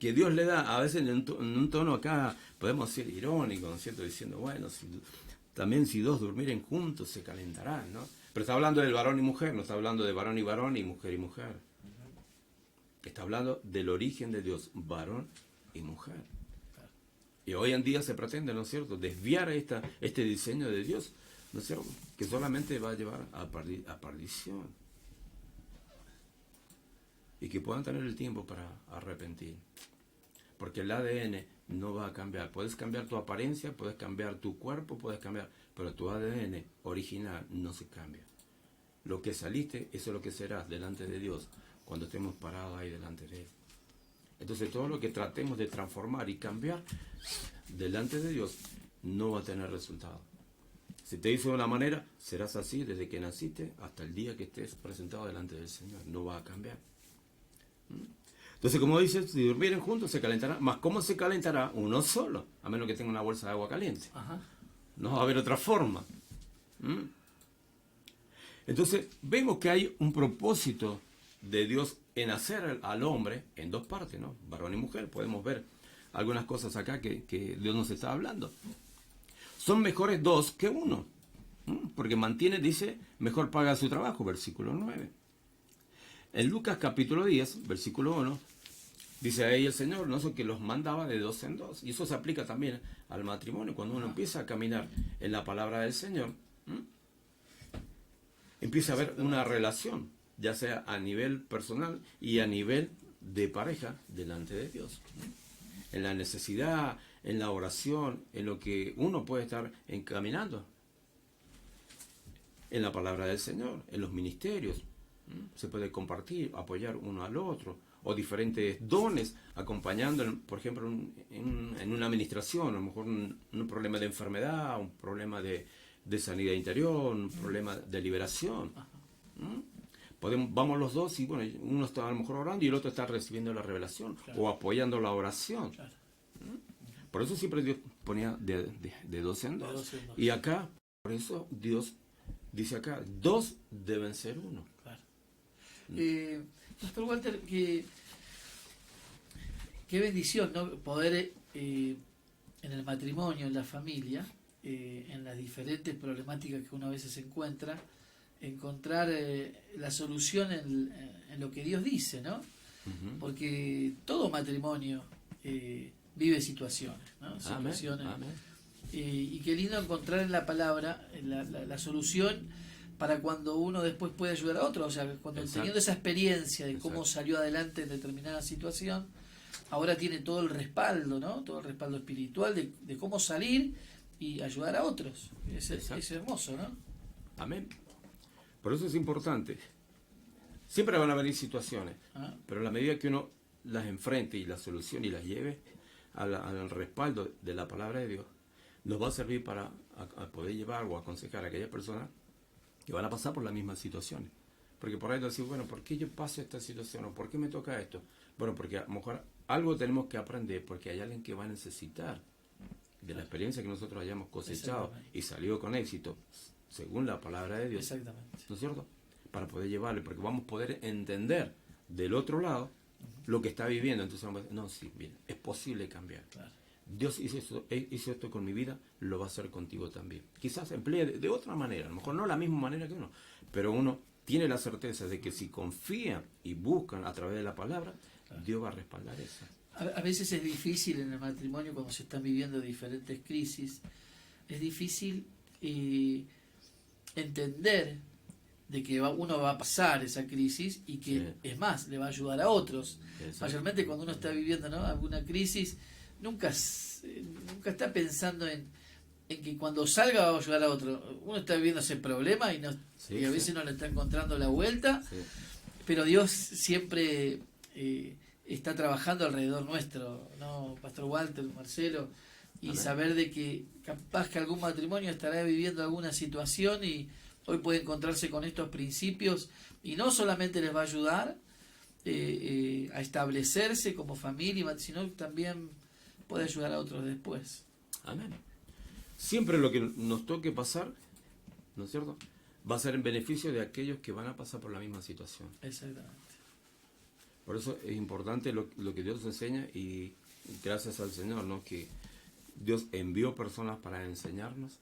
que Dios le da, a veces en un tono acá, podemos ser irónico, ¿no es cierto? Diciendo, bueno, también si dos durmieren juntos se calentarán, ¿no? Pero está hablando del varón y mujer, no está hablando de varón y mujer y mujer. Está hablando del origen de Dios, varón y mujer. Y hoy en día se pretende, ¿no es cierto?, desviar este diseño de Dios, ¿no es cierto?, que solamente va a llevar a perdición. Y que puedan tener el tiempo para arrepentir. Porque el ADN no va a cambiar. Puedes cambiar tu apariencia, puedes cambiar tu cuerpo, puedes cambiar, pero tu ADN original no se cambia. Lo que saliste, eso es lo que serás delante de Dios cuando estemos parados ahí delante de Él. Entonces todo lo que tratemos de transformar y cambiar delante de Dios no va a tener resultado. Si te hizo de una manera, serás así desde que naciste hasta el día que estés presentado delante del Señor. No va a cambiar. Entonces, como dice, si durmieren juntos se calentará. Más, ¿cómo se calentará? Uno solo, a menos que tenga una bolsa de agua caliente. Ajá. No va a haber otra forma. Entonces, vemos que hay un propósito de Dios en hacer al hombre en dos partes, ¿no? Varón y mujer. Podemos ver algunas cosas acá que Dios nos está hablando. Son mejores dos que uno, porque mantiene, dice, mejor paga su trabajo, versículo 9. En Lucas capítulo 10, versículo 1, dice ahí el Señor, ¿no?, que los mandaba de dos en dos. Y eso se aplica también al matrimonio. Cuando uno empieza a caminar en la palabra del Señor, empieza a haber una relación, ya sea a nivel personal y a nivel de pareja delante de Dios. En la necesidad, en la oración, en lo que uno puede estar encaminando. En la palabra del Señor, en los ministerios. Se puede compartir, apoyar uno al otro, o diferentes dones, acompañando, por ejemplo, en una administración, a lo mejor un problema de enfermedad, un problema de sanidad interior, un problema de liberación. Vamos los dos y bueno, uno está a lo mejor orando y el otro está recibiendo la revelación, o apoyando la oración. Por eso siempre Dios ponía de dos en dos. Y acá, por eso Dios dice acá, dos deben ser uno. Pastor Walter, qué bendición, ¿no? Poder en el matrimonio, en la familia, en las diferentes problemáticas que uno a veces encuentra, encontrar la solución en lo que Dios dice, ¿no? Porque todo matrimonio vive situaciones, ¿no? Situaciones. Amén. Y qué lindo encontrar en la palabra la solución para cuando uno después puede ayudar a otro. O sea, cuando teniendo esa experiencia de cómo salió adelante en determinada situación, ahora tiene todo el respaldo, ¿no? Todo el respaldo espiritual de cómo salir y ayudar a otros. Es hermoso, ¿no? Amén. Por eso es importante. Siempre van a venir situaciones, pero a la medida que uno las enfrente y las solucione y las lleve al respaldo de la palabra de Dios, nos va a servir para a poder llevar o aconsejar a aquellas personas que van a pasar por las mismas situaciones. Porque por ahí decimos, bueno, ¿por qué yo paso esta situación? ¿O por qué me toca esto? Bueno, porque a lo mejor algo tenemos que aprender, porque hay alguien que va a necesitar de la experiencia que nosotros hayamos cosechado y salido con éxito, según la palabra de Dios. Exactamente. ¿No es cierto? Para poder llevarle, porque vamos a poder entender del otro lado lo que está viviendo. Entonces vamos a decir, no, sí, bien, es posible cambiar. Claro. Dios hizo esto con mi vida, lo va a hacer contigo también. Quizás emplee de otra manera, a lo mejor no la misma manera que uno, pero uno tiene la certeza de que si confían y buscan a través de la palabra, Dios va a respaldar eso. A veces es difícil en el matrimonio cuando se están viviendo diferentes crisis, es difícil entender de que uno va a pasar esa crisis y que es más, le va a ayudar a otros. Mayormente cuando uno está viviendo, ¿no?, alguna crisis, nunca está pensando en que cuando salga va a ayudar a otro. Uno está viviendo ese problema y a veces no le está encontrando la vuelta, pero Dios siempre está trabajando alrededor nuestro, ¿no, Pastor Walter, Marcelo? Y Amén. Saber de que capaz que algún matrimonio estará viviendo alguna situación y hoy puede encontrarse con estos principios y no solamente les va a ayudar a establecerse como familia, sino también puede ayudar a otros después. Amén. Siempre lo que nos toque pasar, ¿no es cierto?, va a ser en beneficio de aquellos que van a pasar por la misma situación. Exactamente. Por eso es importante lo que Dios enseña, y gracias al Señor, ¿no?, que Dios envió personas para enseñarnos,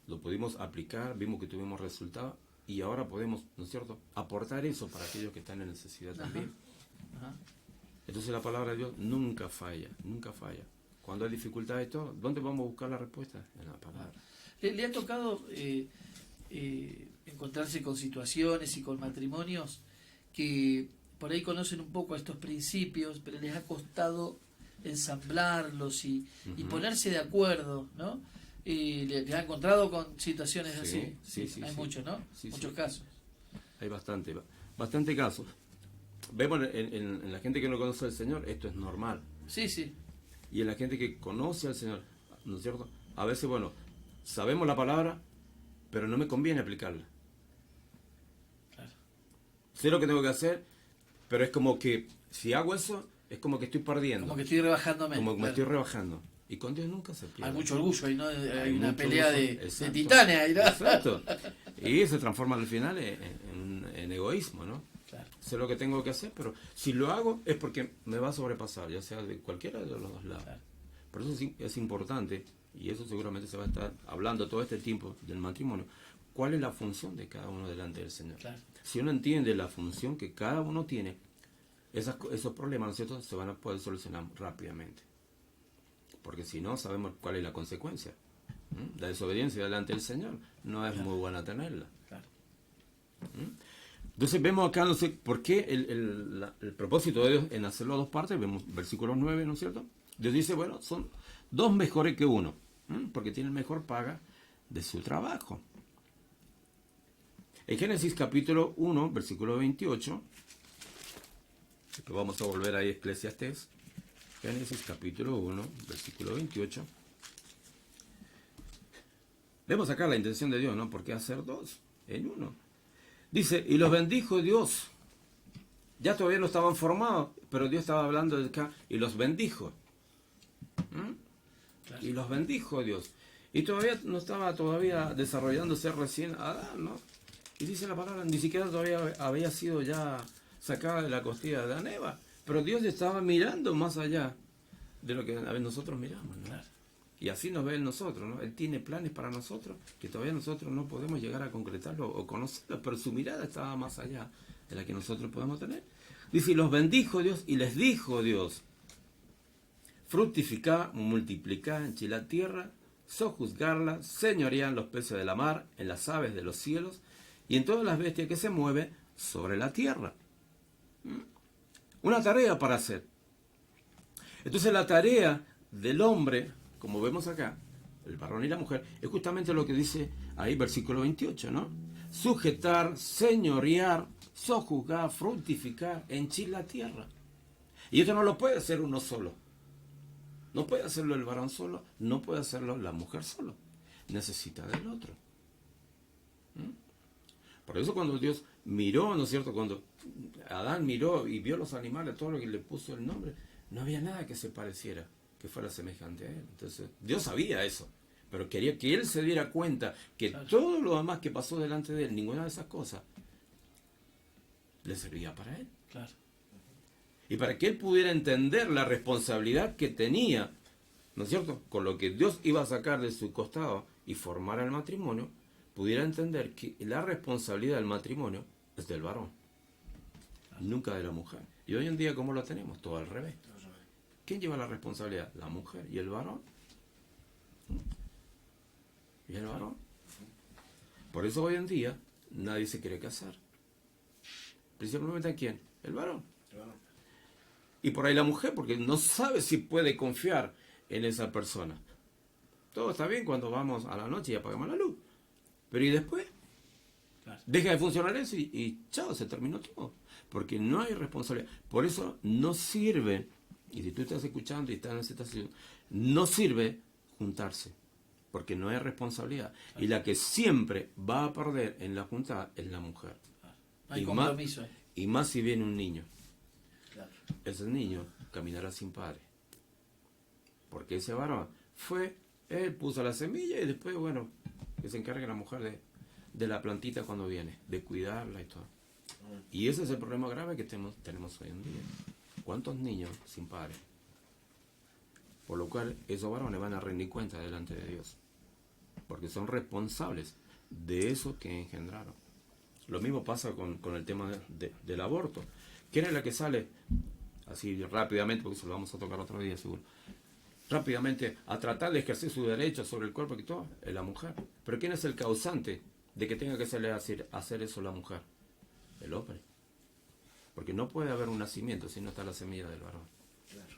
lo pudimos aplicar, vimos que tuvimos resultados y ahora podemos, ¿no es cierto?, aportar eso para aquellos que están en necesidad también. Ajá. Entonces la palabra de Dios nunca falla, nunca falla. Cuando hay dificultades, todo, ¿dónde vamos a buscar la respuesta? En la palabra. ¿Le ha tocado encontrarse con situaciones y con matrimonios que por ahí conocen un poco estos principios, pero les ha costado ensamblarlos y ponerse de acuerdo, ¿no? ¿Les ha encontrado con situaciones así? Sí, Hay sí. muchos, ¿no? Sí, Muchos sí. casos. Hay bastante casos. Vemos en la gente que no conoce al Señor, esto es normal. Sí, sí. Y en la gente que conoce al Señor, ¿no es cierto?, a veces, bueno, sabemos la palabra, pero no me conviene aplicarla. Claro. Sé lo que tengo que hacer, pero es como que si hago eso, es como que estoy perdiendo. Como que estoy rebajándome. Como que me claro. estoy rebajando. Y con Dios nunca se pierde. Hay mucho orgullo ahí, ¿no? Hay una mucho pelea orgullo. de Exacto. titanes ahí, ¿no? Exacto. Y se transforma al final en egoísmo, ¿no? Claro. Sé lo que tengo que hacer, pero si lo hago es porque me va a sobrepasar, ya sea de cualquiera de los dos lados. Claro. Por eso sí es importante, y eso seguramente se va a estar hablando todo este tiempo del matrimonio, cuál es la función de cada uno delante del Señor. Claro. Si uno entiende la función que cada uno tiene, esos problemas, ¿no es cierto?, se van a poder solucionar rápidamente. Porque si no, sabemos cuál es la consecuencia. La desobediencia delante del Señor no es muy buena tenerla. Claro. Entonces vemos acá, no sé por qué el propósito de Dios en hacerlo a dos partes. Vemos versículo 9, ¿no es cierto? Dios dice, bueno, son dos mejores que uno, porque tienen mejor paga de su trabajo. En Génesis capítulo 1, versículo 28, vamos a volver ahí a Eclesiastés, Génesis capítulo 1, versículo 28. Vemos acá la intención de Dios, ¿no? ¿Por qué hacer dos en uno? Dice, y los bendijo Dios. Ya todavía no estaban formados, pero Dios estaba hablando de acá, y los bendijo. Claro. Y los bendijo Dios. Y todavía no estaba desarrollándose recién Adán, ¿no? Y dice la palabra, ni siquiera todavía había sido ya sacada de la costilla de Adán Eva. Pero Dios estaba mirando más allá de lo que nosotros miramos, ¿no? Claro. Y así nos ve en nosotros, ¿no? Él tiene planes para nosotros que todavía nosotros no podemos llegar a concretarlo o conocerlo, pero su mirada estaba más allá de la que nosotros podemos tener. Dice, y los bendijo Dios y les dijo Dios, fructificad, multiplicad, henchid la tierra, sojuzgarla, señoread en los peces de la mar, en las aves de los cielos y en todas las bestias que se mueven sobre la tierra. Una tarea para hacer. Entonces la tarea del hombre, como vemos acá, el varón y la mujer, es justamente lo que dice ahí versículo 28, ¿no? Sujetar, señorear, sojuzgar, fructificar, henchir la tierra. Y esto no lo puede hacer uno solo. No puede hacerlo el varón solo, no puede hacerlo la mujer solo. Necesita del otro. Por eso cuando Dios miró, ¿no es cierto? Cuando Adán miró y vio los animales, todo lo que le puso el nombre, no había nada que se pareciera, que fuera semejante a él. Entonces, Dios sabía eso, pero quería que él se diera cuenta que claro, todo lo demás que pasó delante de él, ninguna de esas cosas, le servía para él. Claro. Y para que él pudiera entender la responsabilidad que tenía, ¿no es cierto?, con lo que Dios iba a sacar de su costado y formar el matrimonio, pudiera entender que la responsabilidad del matrimonio es del varón, nunca de la mujer. Y hoy en día, ¿cómo lo tenemos? Todo al revés. ¿Quién lleva la responsabilidad? La mujer. ¿Y el varón? ¿Y el varón? Por eso hoy en día nadie se quiere casar. Principalmente ¿a quién? El varón. Y por ahí la mujer, porque no sabe si puede confiar en esa persona. Todo está bien cuando vamos a la noche y apagamos la luz. Pero ¿y después? Claro. Deja de funcionar eso y chao, se terminó todo. Porque no hay responsabilidad. Por eso no sirve, y si tú estás escuchando y estás en esa situación, no sirve juntarse. Porque no hay responsabilidad. Claro. Y la que siempre va a perder en la juntada es la mujer. Claro. No hay compromiso. Y más si viene un niño. Claro. Ese niño caminará sin padre. Porque ese varón él puso la semilla y después, bueno, que se encargue la mujer de la plantita cuando viene, de cuidarla y todo. Y ese es el problema grave que tenemos hoy en día. ¿Cuántos niños sin padre? Por lo cual esos varones van a rendir cuenta delante de Dios. Porque son responsables de eso que engendraron. Lo mismo pasa con el tema del aborto. ¿Quién es la que sale así rápidamente, porque eso lo vamos a tocar otro día seguro, rápidamente a tratar de ejercer su derecho sobre el cuerpo y todo? Es la mujer. Pero ¿quién es el causante de que tenga que hacer eso la mujer? El hombre. Porque no puede haber un nacimiento si no está la semilla del varón. Claro.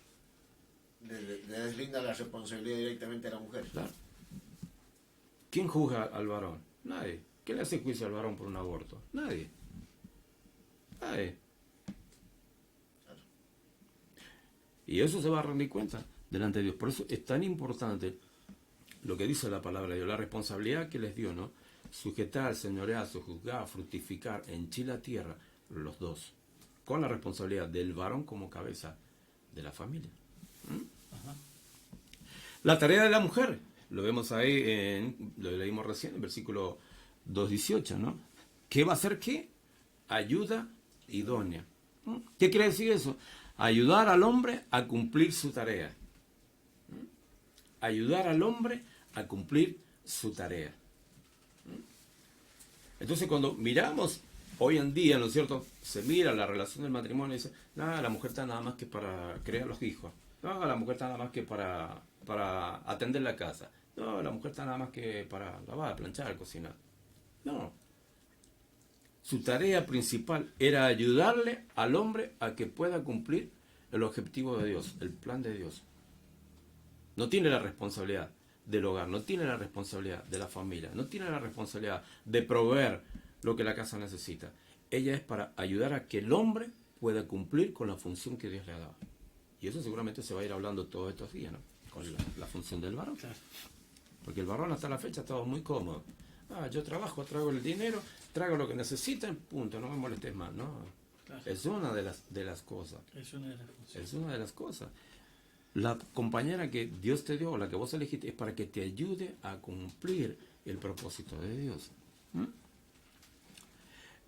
Le deslinda la responsabilidad directamente a la mujer. Claro. ¿Quién juzga al varón? Nadie. ¿Quién le hace juicio al varón por un aborto? Nadie. Nadie. Claro. Y eso se va a rendir cuenta delante de Dios. Por eso es tan importante lo que dice la palabra de Dios, la responsabilidad que les dio, ¿no? Sujetar, señorear, sojuzgar, fructificar, henchir la tierra, los dos, con la responsabilidad del varón como cabeza de la familia. Ajá. La tarea de la mujer, lo vemos ahí, lo leímos recién, en versículo 2:18, ¿no? ¿Qué va a hacer qué? Ayuda idónea. ¿Qué quiere decir eso? Ayudar al hombre a cumplir su tarea. Ayudar al hombre a cumplir su tarea. Entonces cuando miramos hoy en día, ¿no es cierto? Se mira la relación del matrimonio y dice, no, la mujer está nada más que para crear los hijos. No, la mujer está nada más que para atender la casa. No, la mujer está nada más que para lavar, planchar, cocinar. No. Su tarea principal era ayudarle al hombre a que pueda cumplir el objetivo de Dios, el plan de Dios. no tiene la responsabilidad del hogar, no tiene la responsabilidad de la familia, no tiene la responsabilidad de proveer lo que la casa necesita. Ella es para ayudar a que el hombre pueda cumplir con la función que Dios le ha dado. Y eso seguramente se va a ir hablando todos estos días, ¿no? Con la función del varón. Claro. Porque el varón hasta la fecha estaba muy cómodo. Yo trabajo, traigo el dinero, traigo lo que necesitan, punto, no me molestes más, ¿no? Claro. Es una de las cosas. Es una de las funciones. Es una de las cosas. La compañera que Dios te dio, o la que vos elegiste, es para que te ayude a cumplir el propósito de Dios.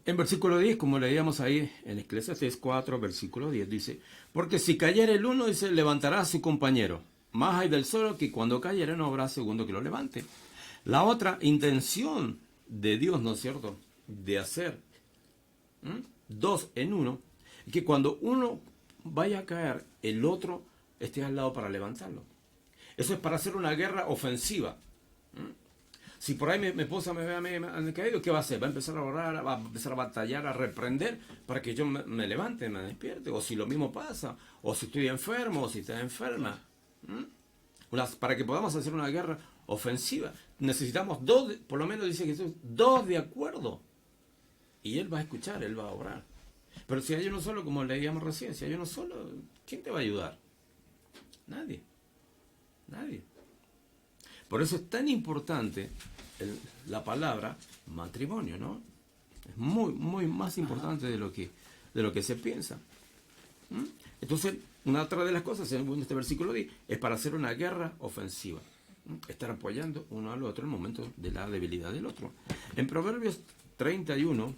En versículo 10, como leíamos ahí en Eclesiastés 4, versículo 10, dice: porque si cayere el uno, dice, levantará a su compañero. Más hay del solo que cuando cayere no habrá segundo que lo levante. La otra intención de Dios, ¿no es cierto?, de hacer dos en uno, es que cuando uno vaya a caer, el otro esté al lado para levantarlo. Eso es para hacer una guerra ofensiva. Si por ahí mi esposa me ve a mí me caído, ¿qué va a hacer? Va a empezar a orar, va a empezar a batallar, a reprender para que yo me levante, me despierte. O si lo mismo pasa, o si estoy enfermo, o si está enferma. Para que podamos hacer una guerra ofensiva, necesitamos dos, por lo menos dice Jesús, dos de acuerdo. Y Él va a escuchar, Él va a orar. Pero si hay uno solo, como leíamos recién, si hay uno solo, ¿quién te va a ayudar? Nadie. Nadie. Por eso es tan importante la palabra matrimonio, ¿no? Es muy, muy más importante de lo que se piensa. Entonces, una otra de las cosas, según este versículo 10, es para hacer una guerra ofensiva. Estar apoyando uno al otro en el momento de la debilidad del otro. En Proverbios 31,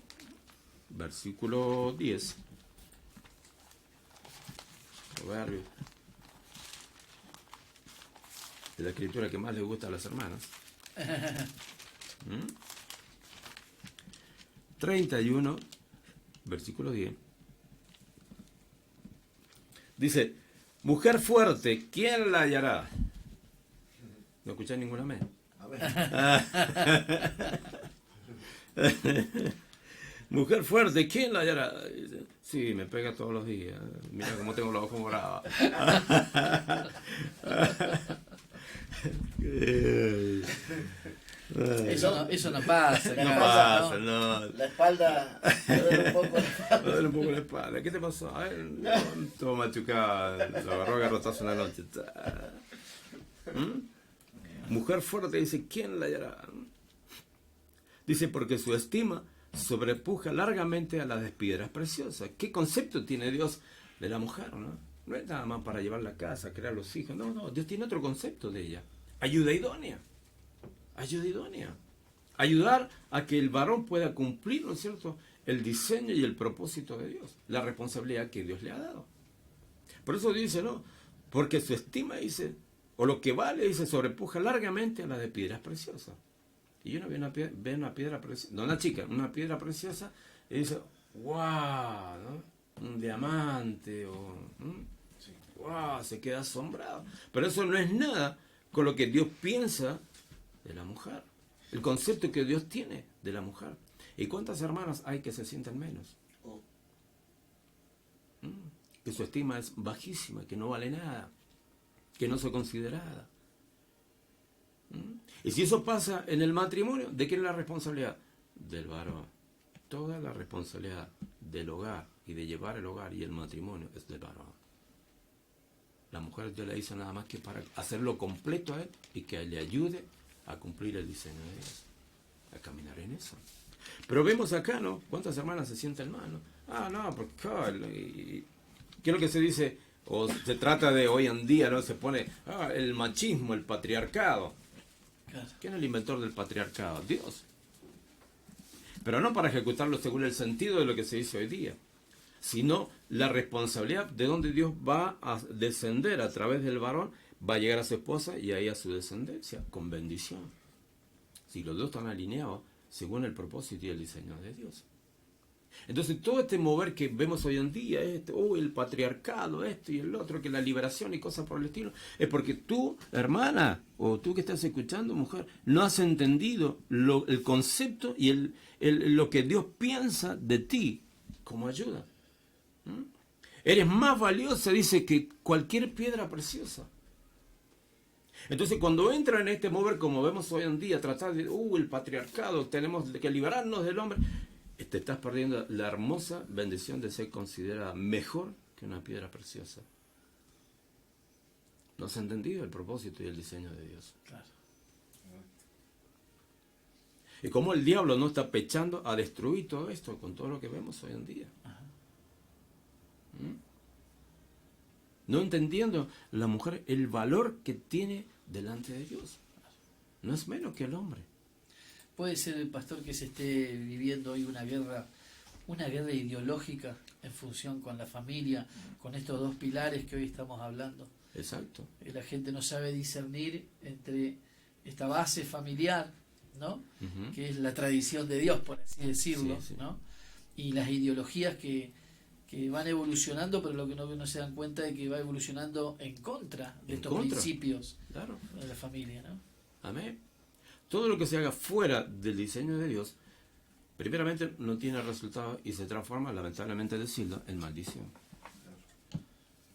versículo 10, Proverbios, de la escritura que más les gusta a las hermanas. 31, versículo 10. Dice: mujer fuerte, ¿quién la hallará? ¿No escuchás ninguna amén? A ver. Mujer fuerte, ¿quién la hallará? Dice, sí, me pega todos los días. Mira cómo tengo los ojos morados. Eso no pasa. No claro, pasa, ¿no? no. La espalda me duele un poco. Me duele un poco la espalda. ¿Qué te pasó? Todo machucado. Lo agarró a garrotazo una noche. Mujer fuerte, dice, ¿quién la hallará? Dice, porque su estima sobrepuja largamente a las de piedras preciosas. ¿Qué concepto tiene Dios de la mujer, no? No es nada más para llevar la casa, crear los hijos. No, Dios tiene otro concepto de ella. Ayuda idónea. Ayuda idónea. Ayudar a que el varón pueda cumplir, ¿no es cierto?, el diseño y el propósito de Dios. La responsabilidad que Dios le ha dado. Por eso dice, ¿no? Porque su estima, dice, o lo que vale, dice, sobrepuja largamente a la de piedras preciosas. Y uno ve una piedra preciosa, no, una chica, una piedra preciosa, y dice, wow, ¿no? Un diamante, o wow, se queda asombrado. Pero eso no es nada con lo que Dios piensa de la mujer, el concepto que Dios tiene de la mujer. ¿Y cuántas hermanas hay que se sienten menos? Que su estima es bajísima, que no vale nada, que no es considerada. Y si eso pasa en el matrimonio, ¿de quién es la responsabilidad? Del varón. Toda la responsabilidad del hogar y de llevar el hogar y el matrimonio es del varón. La mujer Dios la hizo nada más que para hacerlo completo a él y que le ayude a cumplir el diseño de Dios, a caminar en eso. Pero vemos acá, ¿no? ¿Cuántas hermanas se sienten mal, no? No, porque ¿qué es lo que se dice? O se trata de hoy en día, ¿no? Se pone el machismo, el patriarcado. Claro. ¿Quién es el inventor del patriarcado? Dios. Pero no para ejecutarlo según el sentido de lo que se dice hoy día, sino la responsabilidad de donde Dios va a descender a través del varón, va a llegar a su esposa y ahí a su descendencia, con bendición. Si los dos están alineados según el propósito y el diseño de Dios. Entonces todo este mover que vemos hoy en día, el patriarcado, esto y el otro, que la liberación y cosas por el estilo, es porque tú, hermana, o tú que estás escuchando, mujer, no has entendido el concepto y lo que Dios piensa de ti como ayuda. Eres más valiosa, dice, que cualquier piedra preciosa. Entonces, cuando entra en este mover, como vemos hoy en día, tratar de, el patriarcado, tenemos que liberarnos del hombre, te estás perdiendo la hermosa bendición de ser considerada mejor que una piedra preciosa. No se ha entendido el propósito y el diseño de Dios. Claro. Y cómo el diablo no está pechando a destruir todo esto con todo lo que vemos hoy en día. ¿Mm? No entendiendo la mujer el valor que tiene delante de Dios. No es menos que el hombre. Puede ser, el pastor, que se esté viviendo hoy una guerra ideológica en función con la familia, con estos dos pilares que hoy estamos hablando. Exacto. La gente no sabe discernir entre esta base familiar, ¿no? Ujú. Que es la tradición de Dios, por así decirlo, Sí, sí. ¿no? Y las ideologías que van evolucionando, pero lo que no se dan cuenta es que va evolucionando en contra de En estos contra. principios Claro. de la familia, ¿no? Amén. Todo lo que se haga fuera del diseño de Dios, primeramente no tiene resultado y se transforma, lamentablemente decirlo, en maldición.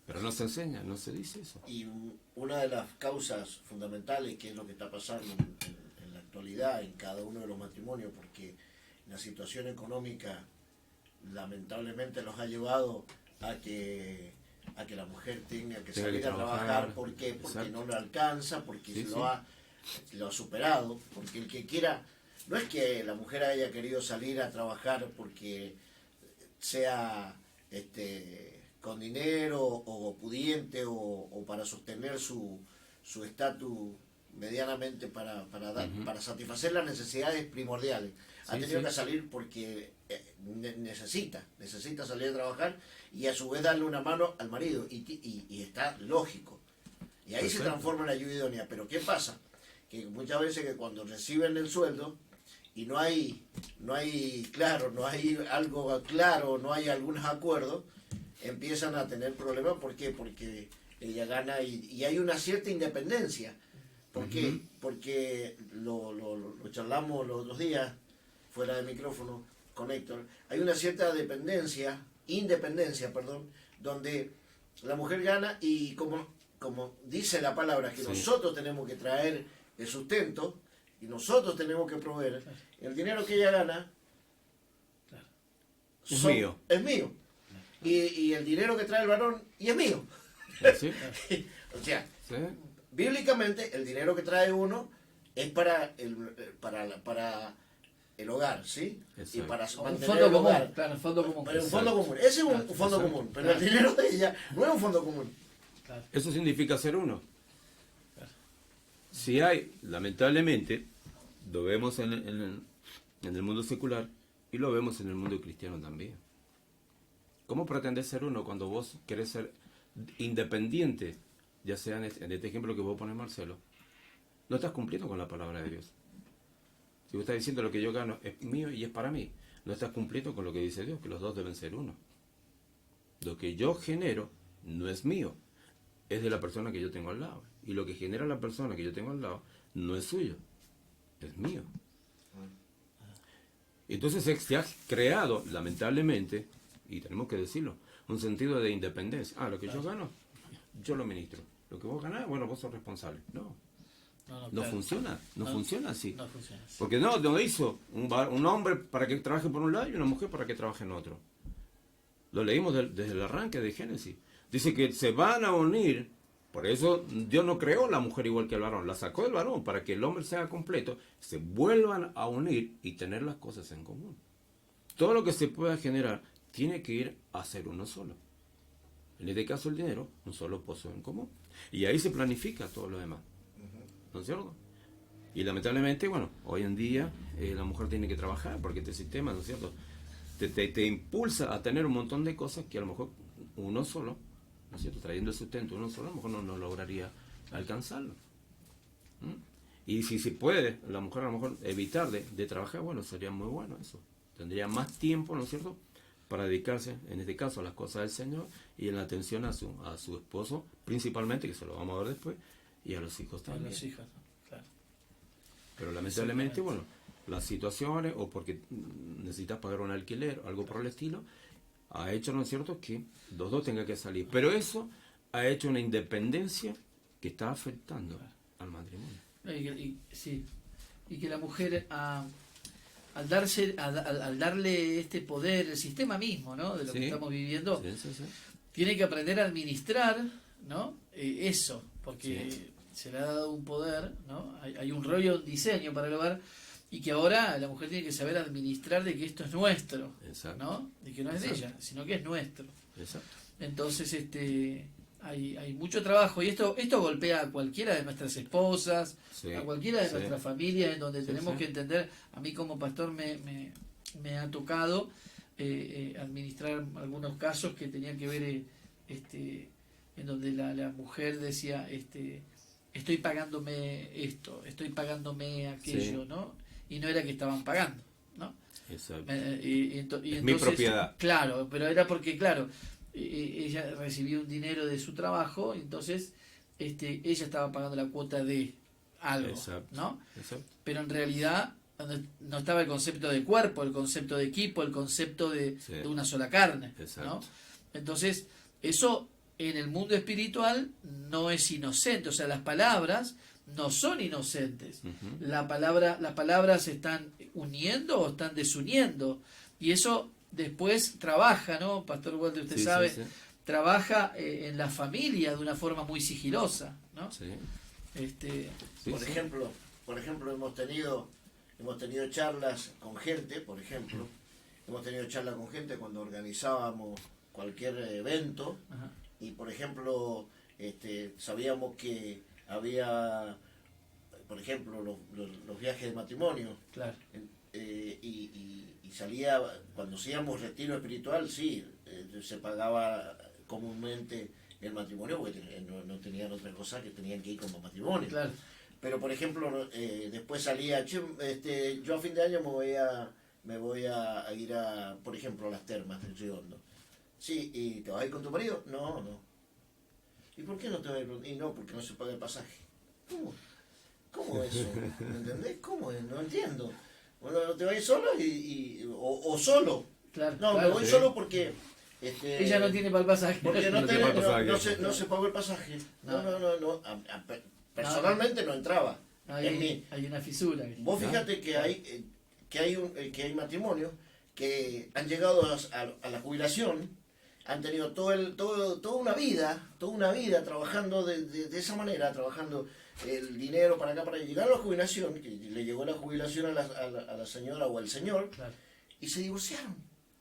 Pero no se enseña, no se dice eso. Y una de las causas fundamentales, que es lo que está pasando en la actualidad en cada uno de los matrimonios, porque la situación económica lamentablemente los ha llevado a que la mujer tenga que Tenga salir que a trabajar. trabajar. ¿Por qué? Porque Exacto. no le alcanza, porque Sí, sí. lo ha superado, porque el que quiera, no es que la mujer haya querido salir a trabajar porque sea con dinero o pudiente o para sostener su estatus medianamente para satisfacer las necesidades primordiales. Ha Sí, tenido sí. que salir porque necesita salir a trabajar y a su vez darle una mano al marido y está lógico. Y ahí se Perfecto. transforma en ayuda idónea. Pero ¿qué pasa? Que muchas veces que cuando reciben el sueldo y no hay algo claro, no hay algunos acuerdos, empiezan a tener problemas. ¿Por qué? Porque ella gana y hay una cierta independencia. ¿Por qué? Ujú. Porque lo charlamos los dos días fuera de micrófono con Héctor. Hay una cierta independencia, donde la mujer gana y como dice la palabra, que Sí. nosotros tenemos que traer el sustento y nosotros tenemos que proveer. El dinero que ella gana Es mío. Es mío. Y el dinero que trae el varón y es mío. ¿Sí? O sea, ¿Sí? bíblicamente el dinero que trae uno es para el hogar, ¿sí? Y Exacto. para Un mantener fondo el común, hogar. claro, un fondo común. Pero un Exacto. fondo común. Ese es un Claro, fondo exacto. común. Pero el dinero de ella no es un fondo común. Claro. Eso significa ser uno. Claro. Si hay, lamentablemente, lo vemos en el mundo secular y lo vemos en el mundo cristiano también. ¿Cómo pretendes ser uno cuando vos querés ser independiente? Ya sea en este ejemplo que vos pones, Marcelo, no estás cumpliendo con la palabra de Dios. Si vos estás diciendo lo que yo gano es mío y es para mí, no estás cumpliendo con lo que dice Dios, que los dos deben ser uno. Lo que yo genero no es mío, es de la persona que yo tengo al lado. Y lo que genera la persona que yo tengo al lado no es suyo, es mío. Entonces se ha creado, lamentablemente, y tenemos que decirlo, un sentido de independencia. Lo que yo gano, yo lo ministro. Lo que vos ganás, bueno, vos sos responsable. No claro. funciona, no funciona así. No funciona así. Porque no hizo un hombre para que trabaje por un lado y una mujer para que trabaje en otro. Lo leímos desde el arranque de Génesis. Dice que se van a unir, por eso Dios no creó la mujer igual que el varón, la sacó del varón para que el hombre sea completo, se vuelvan a unir y tener las cosas en común. Todo lo que se pueda generar tiene que ir a ser uno solo. En este caso el dinero, un solo pozo en común. Y ahí se planifica todo lo demás. ¿No es cierto? Y lamentablemente, bueno, hoy en día la mujer tiene que trabajar porque este sistema, ¿no es cierto?, te impulsa a tener un montón de cosas que a lo mejor uno solo, ¿no es cierto?, trayendo el sustento uno solo, a lo mejor no lograría alcanzarlo. Y si se puede, la mujer a lo mejor evitar de trabajar, bueno, sería muy bueno eso. Tendría más tiempo, ¿no es cierto?, para dedicarse, en este caso, a las cosas del Señor y en la atención a su esposo, principalmente, que se lo vamos a ver después, y a los hijos A también. los hijos, ¿no? Claro. Pero lamentablemente, bueno, las situaciones, o porque necesitas pagar un alquiler o algo por el estilo, ha hecho, ¿no es cierto?, que los dos tengan que salir. Pero eso ha hecho una independencia que está afectando a al matrimonio. Sí, y que la mujer al darle este poder, el sistema mismo, ¿no? De lo Sí. que estamos viviendo, Sí. tiene que aprender a administrar, ¿no? Eso, porque Sí. se le ha dado un poder, ¿no? Hay un rollo, un diseño para el hogar, y que ahora la mujer tiene que saber administrar de que esto es nuestro, Exacto. ¿no? De que no es de Exacto. ella, sino que es nuestro. Exacto. Entonces, hay mucho trabajo, y esto golpea a cualquiera de nuestras esposas, Sí. a cualquiera de Sí. nuestras familias, en donde Sí, tenemos sí. que entender. A mí como pastor me ha tocado administrar algunos casos que tenían que ver en donde la mujer decía, estoy pagándome esto, estoy pagándome aquello, Sí. ¿no? Y no era que estaban pagando, ¿no? Exacto. Y Es mi propiedad. Claro, pero era porque, claro, ella recibía un dinero de su trabajo, entonces ella estaba pagando la cuota de algo, Exacto. ¿no? Exacto. Pero en realidad no estaba el concepto de cuerpo, el concepto de equipo, el concepto de Sí. una sola carne, ¿no? Exacto. Entonces, eso en el mundo espiritual no es inocente, o sea, las palabras no son inocentes. Ujú. Las palabras se están uniendo o están desuniendo, y eso después trabaja, ¿no? Pastor Walter, usted Sí, sabe, sí, trabaja en la familia de una forma muy sigilosa, ¿no? sí. Sí, Por sí. ejemplo, hemos tenido charlas con gente, cuando organizábamos cualquier evento, Ajá, y por ejemplo, sabíamos que había, por ejemplo, los viajes de matrimonio, claro, y salía, cuando hacíamos retiro espiritual, sí, se pagaba comúnmente el matrimonio, porque no tenían otra cosa que tenían que ir como matrimonio. claro. Pero por ejemplo, después salía, "Che, yo a fin de año me voy a ir a, por ejemplo, a las termas del Río Hondo. Sí, ¿y te vas a ir con tu marido? No. ¿Y por qué no te vas a ir con...? Y no, porque no se paga el pasaje. ¿Cómo eso? ¿Me entendés? ¿Cómo es? No entiendo. Bueno, ¿no te vas a ir solo o solo? Claro, No, claro. me voy Sí. solo porque... Ella no tiene para el pasaje. Porque No tiene para el pasaje. no se pagó el pasaje. No. Personalmente no entraba. En mí. Hay una fisura. Vos fíjate que hay matrimonios que han llegado a la jubilación, han tenido toda una vida trabajando de esa manera, trabajando el dinero para acá, para llegar a la jubilación, que le llegó la jubilación a la señora o al señor, Claro, y se divorciaron.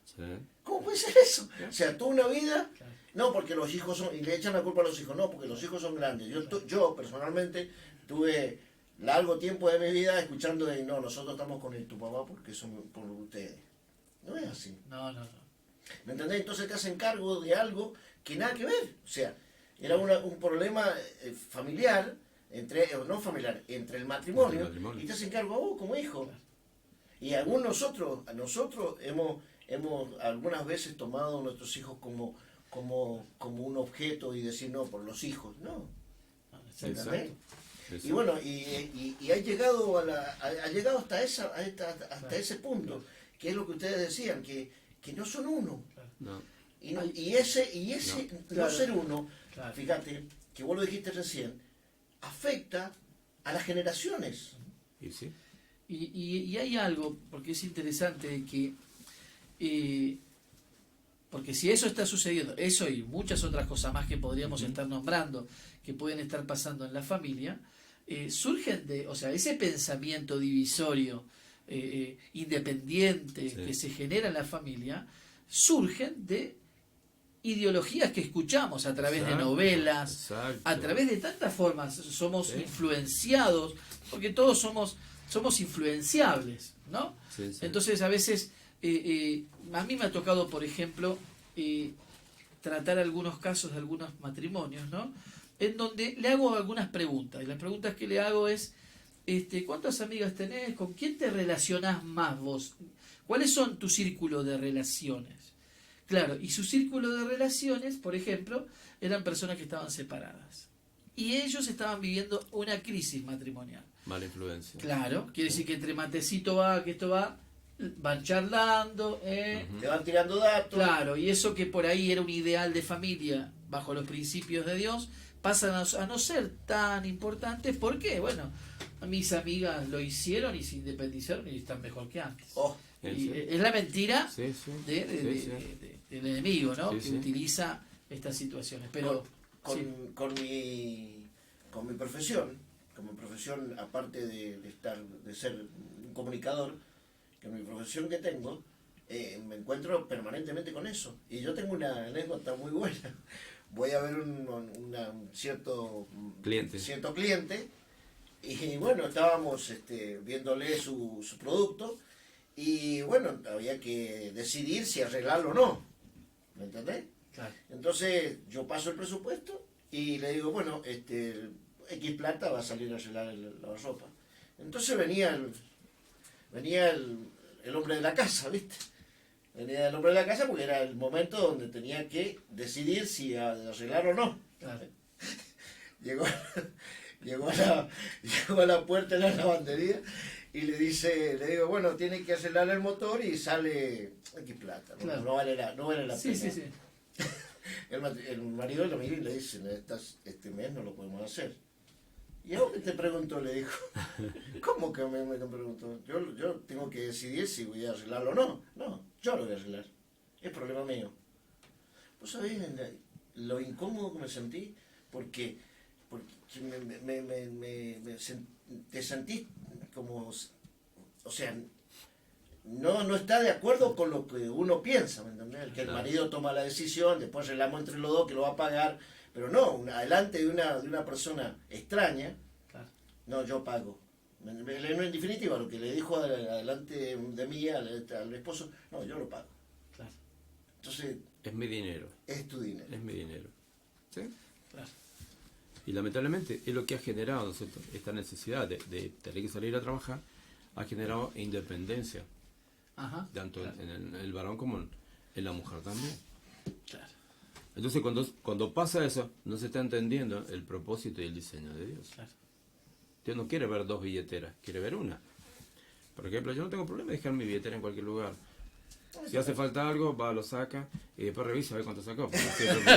Sí. ¿Cómo puede ser eso? O sea, toda una vida, claro. no porque los hijos son, y le echan la culpa a los hijos, no, porque los hijos son grandes. Yo personalmente tuve largo tiempo de mi vida escuchando de, no, nosotros estamos con tu papá porque son por ustedes. No es así. No. ¿Me entendés? Entonces te hacen cargo de algo que nada que ver. O sea, era un problema familiar, entre el matrimonio, Entre el matrimonio. y te hacen cargo a vos como hijo. Claro. Y nosotros hemos algunas veces tomado a nuestros hijos como un objeto y decir, no, por los hijos. No. Exacto. ¿Entendés? Exacto. Y bueno, y ha llegado hasta ese punto, que es lo que ustedes decían, que no son uno. No. Y ese no Claro. ser uno, Claro. fíjate, que vos lo dijiste recién, afecta a las generaciones. Y sí. Y hay algo, porque es interesante que, porque si eso está sucediendo, eso y muchas otras cosas más que podríamos estar nombrando, que pueden estar pasando en la familia, surgen o sea, ese pensamiento divisorio, independiente, Sí. que se genera en la familia, surgen de ideologías que escuchamos a través de Exacto, novelas, exacto. a través de tantas formas somos Sí. influenciados, porque todos somos influenciables, ¿no? Sí, sí. Entonces a veces a mí me ha tocado, por ejemplo, tratar algunos casos de algunos matrimonios, ¿no? En donde le hago algunas preguntas, y las preguntas que le hago es, ¿cuántas amigas tenés? ¿Con quién te relacionás más vos? ¿Cuáles son tu círculo de relaciones? Claro, y su círculo de relaciones, por ejemplo, eran personas que estaban separadas. Y ellos estaban viviendo una crisis matrimonial. Mala influencia. Claro, quiere decir que entre matecito va, que esto va, van charlando, Te van tirando datos. Claro, y eso que por ahí era un ideal de familia bajo los principios de Dios, pasan a no ser tan importantes. ¿Por qué? Bueno, mis amigas lo hicieron y se independizaron y están mejor que antes. Oh, Y es la mentira Sí, sí. del enemigo, ¿no? Sí, Que sí. utiliza estas situaciones. Pero sí. con mi profesión, aparte de ser un comunicador, que mi profesión que tengo, me encuentro permanentemente con eso. Y yo tengo una anécdota muy buena. Voy a ver un cierto cliente y bueno, estábamos viéndole su producto y bueno, había que decidir si arreglarlo o no. ¿Me entendés? Claro. Entonces yo paso el presupuesto y le digo, bueno, X plata va a salir a arreglar la ropa. Entonces venía el hombre de la casa, ¿viste? Venía el hombre de la casa porque era el momento donde tenía que decidir si arreglar o no. Claro. Llegó a la puerta de la lavandería y le digo, bueno, tiene que arreglar el motor y sale X plata. Claro. No vale la pena. Sí, sí, sí. El marido lo mira y le dice, este mes no lo podemos hacer. ¿Y a dónde te preguntó? Le dijo. ¿Cómo que me preguntó? Yo tengo que decidir si voy a arreglarlo o no. No, yo lo voy a arreglar. Es problema mío. ¿Vos sabés lo incómodo que me sentí? Porque te sentís como... O sea, no está de acuerdo con lo que uno piensa, ¿me entendés? Que el marido toma la decisión, después arreglamos entre los dos que lo va a pagar, pero no, adelante de una persona extraña, Claro. no, yo pago. En definitiva, lo que le dijo adelante de mí al esposo, no, yo lo pago. Claro. Entonces, Es mi dinero. es tu dinero. Es mi dinero. ¿Sí? Claro. Y lamentablemente es lo que ha generado, ¿no es cierto? Esta necesidad de tener que salir a trabajar, ha generado independencia, Ajá. tanto Claro. en el varón como en la mujer también. Claro. Entonces cuando pasa eso, no se está entendiendo el propósito y el diseño de Dios. Claro. Dios no quiere ver dos billeteras, quiere ver una. Por ejemplo, yo no tengo problema de dejar mi billetera en cualquier lugar. Si hace falta algo, va, lo saca y después revisa a ver cuánto sacó. porque siempre-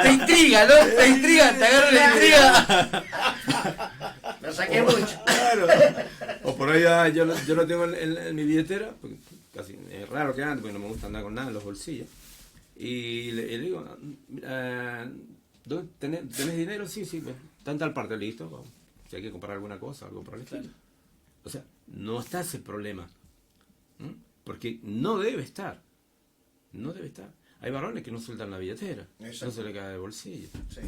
Te intriga, ¿no? Te intriga, te agarra la intriga. Lo saqué mucho. Claro. O por ahí yo lo tengo en mi billetera, porque casi es raro que ande, porque no me gusta andar con nada en los bolsillos. Y le digo, ¿tenés dinero? Sí, pues, está en tal parte, listo. Vamos. Si hay que comprar alguna cosa, algo por el estilo. O sea, no está ese problema. ¿Mm? Porque no debe estar. No debe estar. Hay varones que no sueltan la billetera. Exacto. No se le cae del bolsillo. Sí.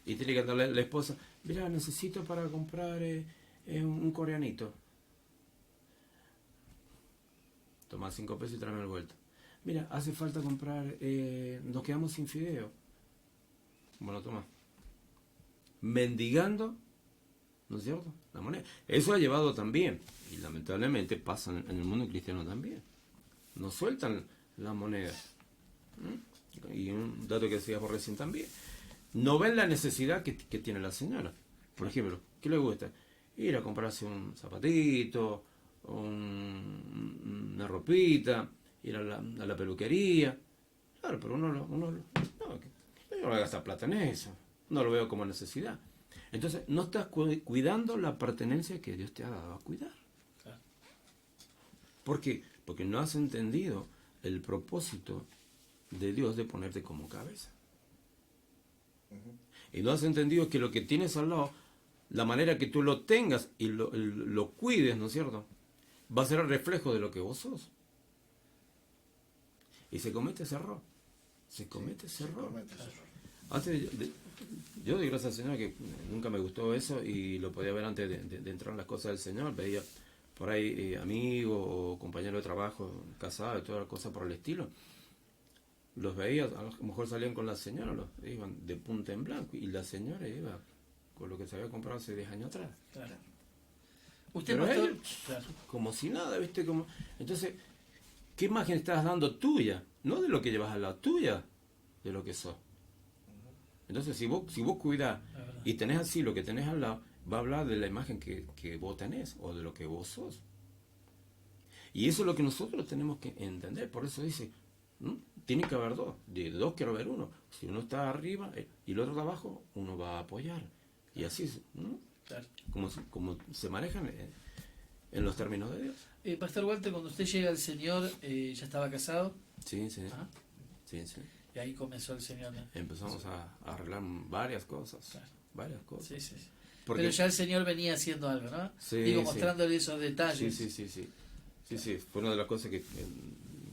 Y tiene que andarle la esposa, mira, necesito para comprar un coreanito. Toma 5 pesos y tráeme el vuelto. Mira, hace falta comprar, nos quedamos sin fideo. Bueno, toma. Mendigando, ¿no es cierto? La moneda. Eso ha llevado también, y lamentablemente pasa en el mundo cristiano también. No sueltan la moneda. ¿Mm? Y un dato que decías recién también. No ven la necesidad que tiene la señora. Por ejemplo, ¿qué le gusta? Ir a comprarse un zapatito, una ropita, ir a la peluquería. Claro, pero yo no voy a gastar plata en eso. No lo veo como necesidad. Entonces, no estás cuidando la pertenencia que Dios te ha dado a cuidar. Claro. ¿Por qué? Porque no has entendido el propósito de Dios de ponerte como cabeza. Y no has entendido que lo que tienes al lado, la manera que tú lo tengas y lo cuides, ¿no es cierto? Va a ser el reflejo de lo que vos sos. Y se comete ese error. Se comete ese error. Antes yo doy gracias al Señor que nunca me gustó eso y lo podía ver antes de entrar en las cosas del Señor. Veía por ahí amigos o compañeros de trabajo casados y todas las cosas por el estilo. Los veía, a lo mejor salían con la señora, iban de punta en blanco y la señora iba con lo que se había comprado hace 10 años atrás. Claro. Usted, Pero pastor, él, claro. como si nada, ¿viste? Entonces, ¿qué imagen estás dando tuya? No de lo que llevas al lado, tuya, de lo que sos. Entonces, si vos cuidás y tenés así lo que tenés al lado, va a hablar de la imagen que vos tenés o de lo que vos sos. Y eso es lo que nosotros tenemos que entender. Por eso dice, ¿Mm? Tiene que haber dos. De dos quiero ver uno. Si uno está arriba y el otro está abajo, uno va a apoyar. Y así es, ¿no? Claro. Como se manejan en los términos de Dios. Pastor Walter, cuando usted llega al Señor, ¿ya estaba casado? Sí, sí. Ajá. Sí, sí. Y ahí comenzó el Señor. ¿No? Empezamos a arreglar varias cosas. Claro. Varias cosas. Sí, sí, sí. Porque- Pero ya el Señor venía haciendo algo, ¿no? Sí, Digo, sí. mostrándole esos detalles. Sí, fue una de las cosas que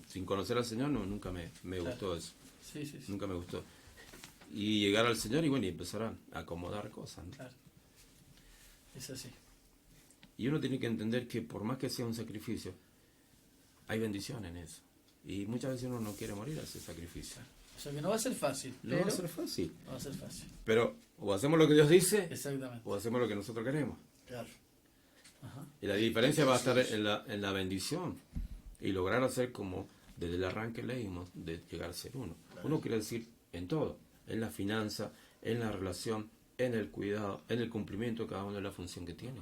sin conocer al Señor nunca me Claro. gustó eso. Sí, sí, sí. Nunca me gustó. Y llegar al Señor y bueno, y empezar a acomodar cosas, ¿no? Claro. Es así. Y uno tiene que entender que por más que sea un sacrificio, hay bendición en eso. Y muchas veces uno no quiere morir a ese sacrificio. O sea que no va a ser fácil. No pero va a ser fácil. no va a ser fácil. Pero o hacemos lo que Dios dice Exactamente. o hacemos lo que nosotros queremos. Claro. Ajá. Y la diferencia va a estar en la bendición y lograr hacer como desde el arranque leímos, de llegar a ser uno. Claro. Uno quiere decir en todo, en la finanza, en la relación, en el cuidado, en el cumplimiento de cada uno de la función que tiene.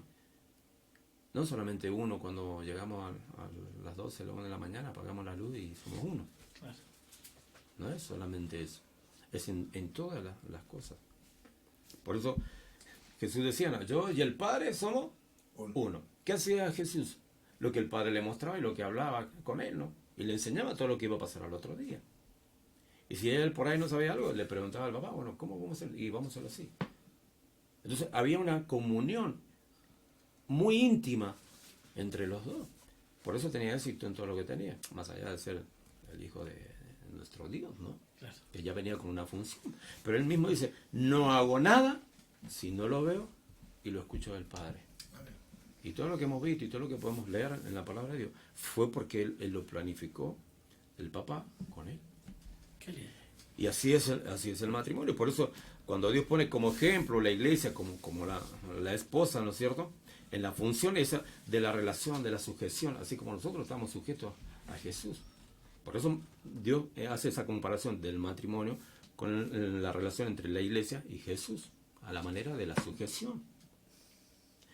No solamente uno cuando llegamos a las 12, a la 1 de la mañana, apagamos la luz y somos uno. Claro. No es solamente eso, es en todas las cosas. Por eso Jesús decía, no, yo y el Padre somos uno. ¿Qué hacía Jesús? Lo que el Padre le mostraba y lo que hablaba con él, ¿no? Y le enseñaba todo lo que iba a pasar al otro día. Y si él por ahí no sabía algo, le preguntaba al papá, bueno, ¿cómo vamos a hacer? Y vamos a hacerlo así. Entonces había una comunión muy íntima entre los dos. Por eso tenía éxito en todo lo que tenía, más allá de ser el hijo de nuestro Dios, ¿no? Claro. Que ya venía con una función. Pero él mismo dice, no hago nada si no lo veo y lo escucho del Padre. Y todo lo que hemos visto y todo lo que podemos leer en la palabra de Dios fue porque él lo planificó el papá con él. Qué lindo. Y así es el matrimonio. Por eso cuando Dios pone como ejemplo la iglesia, como la esposa, ¿no es cierto? En la función esa de la relación, de la sujeción, así como nosotros estamos sujetos a Jesús. Por eso Dios hace esa comparación del matrimonio con la relación entre la iglesia y Jesús, a la manera de la sujeción.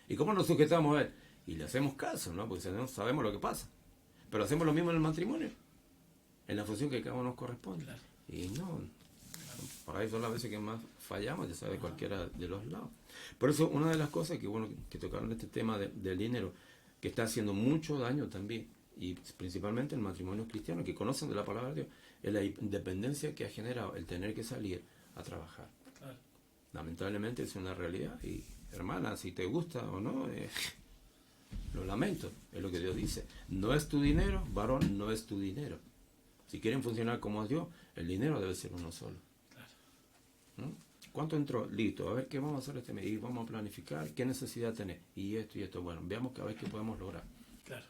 ¿Y cómo nos sujetamos a él? Y le hacemos caso, ¿no? Porque sabemos lo que pasa. Pero hacemos lo mismo en el matrimonio, en la función que cada uno nos corresponde. Claro. Y no, para eso son las veces que más fallamos, ya sabes, cualquiera de los lados. Por eso una de las cosas que tocaron este tema del dinero, que está haciendo mucho daño también, y principalmente el matrimonio cristiano, que conocen de la palabra de Dios, es la independencia que ha generado el tener que salir a trabajar. Claro. Lamentablemente es una realidad y hermana, si te gusta o no, lo lamento, es lo que Dios dice. No es tu dinero, varón, no es tu dinero. Si quieren funcionar como Dios, el dinero debe ser uno solo. ¿No? ¿Cuánto entró? Listo, a ver qué vamos a hacer este mes y vamos a planificar qué necesidad tenés. Y esto, bueno, veamos que a ver qué podemos lograr. Claro.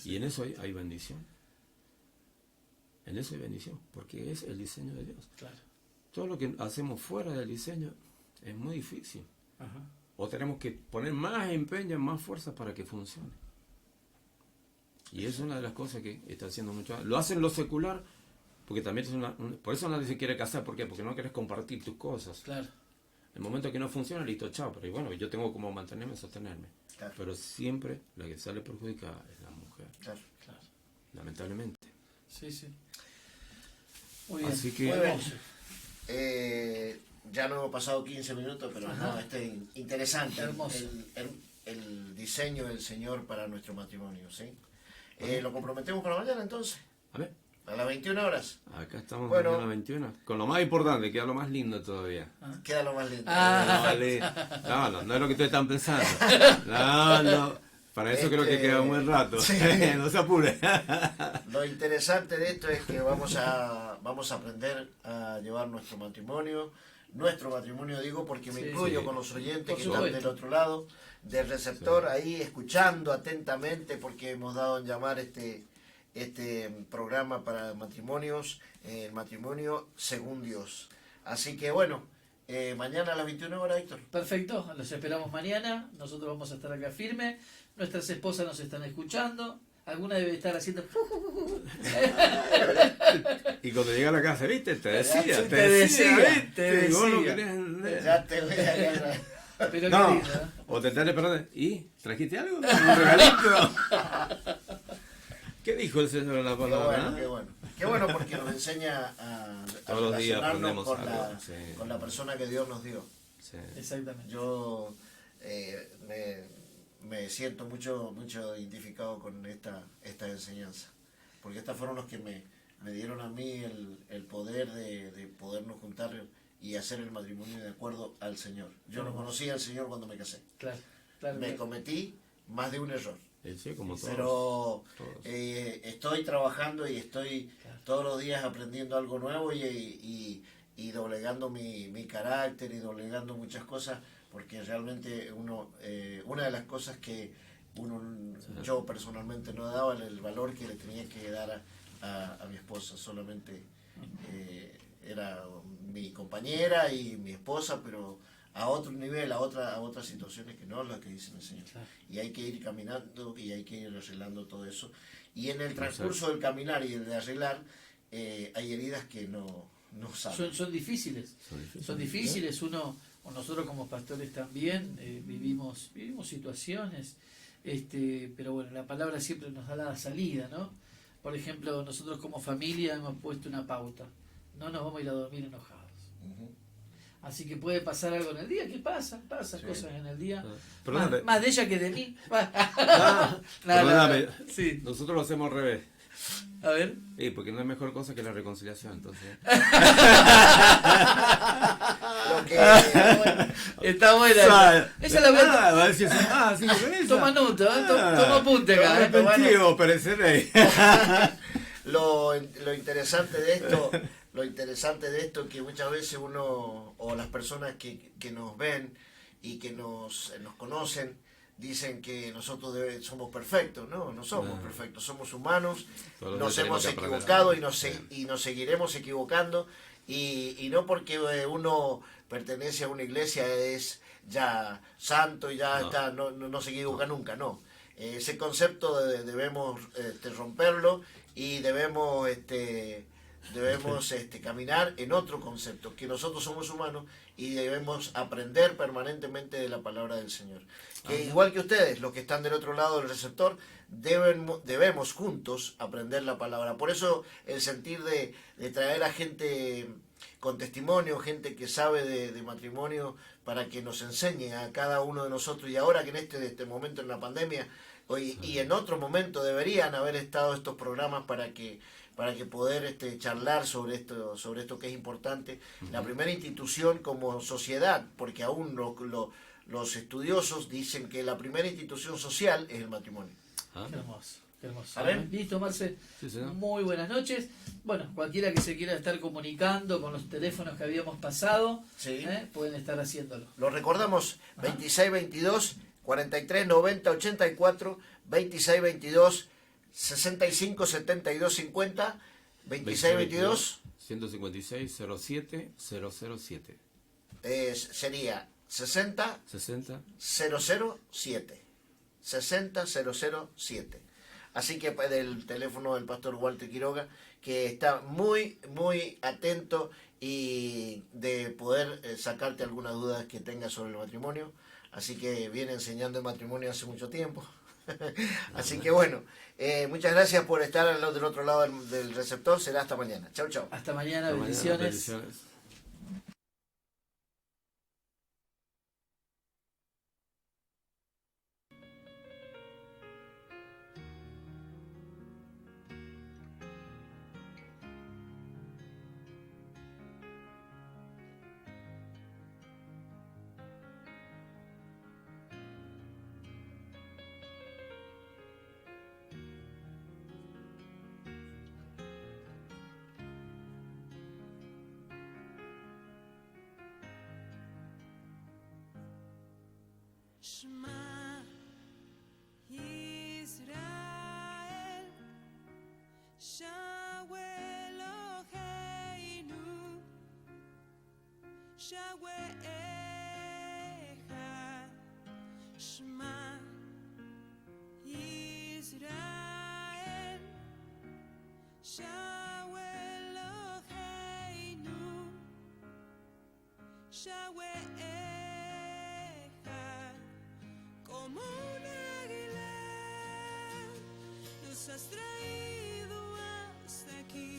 Y en eso hay bendición. En eso hay bendición, porque es el diseño de Dios. Claro. Todo lo que hacemos fuera del diseño es muy difícil. Ajá. O tenemos que poner más empeño, más fuerza para que funcione. Y es una de las cosas que está haciendo mucho. Lo hacen lo secular, porque también es por eso nadie se quiere casar. ¿Por qué? Porque no quieres compartir tus cosas. Claro. El momento que no funciona, listo, chao. Pero bueno, yo tengo como mantenerme, sostenerme. Claro. Pero siempre la que sale perjudicada es la mujer, Claro. Claro. lamentablemente. Sí, sí. Muy bien. Así que Muy bien. Ya no hemos pasado 15 minutos, pero Ajá. no, interesante. Hermoso. El diseño del Señor para nuestro matrimonio, ¿sí? ¿Lo comprometemos para mañana entonces? a ver, A las 21 horas. acá estamos Bueno. en la 21. Con lo más importante, queda lo más lindo todavía. Queda lo más lindo. Vale. No es lo que ustedes están pensando. No. Para eso creo que queda un buen rato. Sí. No se apure. Lo interesante de esto es que vamos a aprender a llevar nuestro matrimonio digo porque me Sí, incluyo sí. con los oyentes Por que están supuesto. del otro lado del receptor, ahí escuchando atentamente, porque hemos dado en llamar este programa para matrimonios, el matrimonio según Dios. Así que bueno, mañana a las 21 horas, Héctor. Perfecto, los esperamos mañana. Nosotros vamos a estar acá firme. Nuestras esposas nos están escuchando. Alguna debe estar haciendo. Y cuando llega a la casa, ¿viste? Te decía, Sí, te decía, ¿viste? te Y vos no decía. querés- Ya te voy a ganar. Pero No, qué lindo, ¿eh? o te están esperando. ¿Y? ¿Trajiste algo? ¿Un regalito? ¿Qué dijo el Señor en la Qué palabra? bueno, eh? qué bueno. Qué bueno porque nos enseña a Todos los días relacionarnos aprendemos con algo, sí. con la persona que Dios nos dio. Sí. Exactamente. Yo me siento mucho identificado con esta enseñanza, porque estas fueron los que me dieron a mí el poder de podernos juntar y hacer el matrimonio de acuerdo al Señor. Yo no conocía al Señor cuando me casé. Claro, claro. Me cometí más de un error. Sí, como todos. Pero todos. estoy trabajando y estoy todos los días aprendiendo algo nuevo y doblegando mi carácter y doblegando muchas cosas, porque realmente una de las cosas que yo personalmente no daba el valor que le tenía que dar a mi esposa, solamente era mi compañera y mi esposa, pero a otro nivel, a otras situaciones que no las que dice el Señor. Claro. Y hay que ir caminando y hay que ir arreglando todo eso. Y en el transcurso del caminar y el de arreglar, hay heridas que no saben. Son difíciles. Son difíciles. Uno, o nosotros como pastores también, vivimos situaciones, pero bueno, la palabra siempre nos da la salida, ¿no? Por ejemplo, nosotros como familia hemos puesto una pauta. No nos vamos a ir a dormir enojados. Ujú. Así que puede pasar algo en el día, ¿qué pasa? Pasan Sí. cosas en el día. Perdóname. Más de ella que de mí. Perdóname. Sí. Nosotros lo hacemos al revés. A ver. Sí, porque no hay mejor cosa que la reconciliación, entonces. Lo que, Está buena. Esa la voy a... va a decir, sí, con esa. Toma nota, toma apunte acá. Arrepentido, pereceré. lo interesante de esto es que muchas veces uno o las personas que nos ven y que nos conocen dicen que nosotros somos perfectos. No somos perfectos, somos humanos, Todos los nos días hemos tenemos que equivocado aprender. y nos seguiremos equivocando, y no porque uno pertenece a una iglesia es ya santo y ya no se equivoca nunca, no. Ese concepto debemos romperlo y debemos caminar en otro concepto, que nosotros somos humanos y debemos aprender permanentemente de la palabra del Señor. Que igual que ustedes, los que están del otro lado del receptor, debemos juntos aprender la palabra. Por eso el sentir de traer a gente con testimonio, gente que sabe de matrimonio, para que nos enseñe a cada uno de nosotros, y ahora que en este momento en la pandemia, y en otro momento deberían haber estado estos programas para que poder charlar sobre esto que es importante. La primera institución como sociedad, porque aún los estudiosos dicen que la primera institución social es el matrimonio. Qué hermoso, qué hermoso. ¿Amén? Listo, Marce. Sí, señor. Muy buenas noches. Bueno, cualquiera que se quiera estar comunicando con los teléfonos que habíamos pasado, Sí. pueden estar haciéndolo. Lo recordamos, 2622 43 90 84, 2622 65 72 50, 2622 156 07 007 sería 60 60 007. 60007. Así que del teléfono del pastor Walter Quiroga, que está muy, muy atento y de poder sacarte algunas dudas que tengas sobre el matrimonio. Así que viene enseñando el matrimonio hace mucho tiempo. Así que bueno, muchas gracias por estar del otro lado del receptor. Será hasta mañana. Chau, chau. Hasta mañana, Hasta mañana, bendiciones. bendiciones. Shema Israel, Yahweh Eloheinu, Yahweh Echad. Shema Israel, Yahweh Eloheinu, Yahweh Echad. Como un águila nos has traído hasta aquí.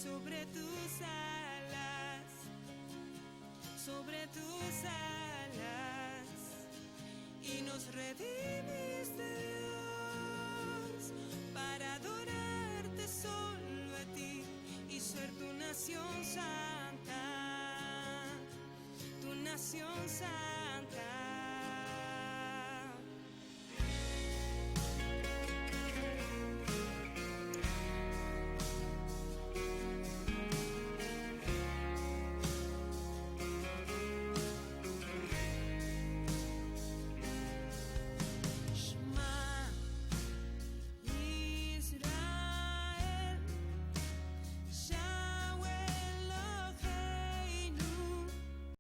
sobre tus alas, sobre tus alas, y nos redimiste, Dios, para adorarte solo a ti y ser tu nación santa, tu nación santa.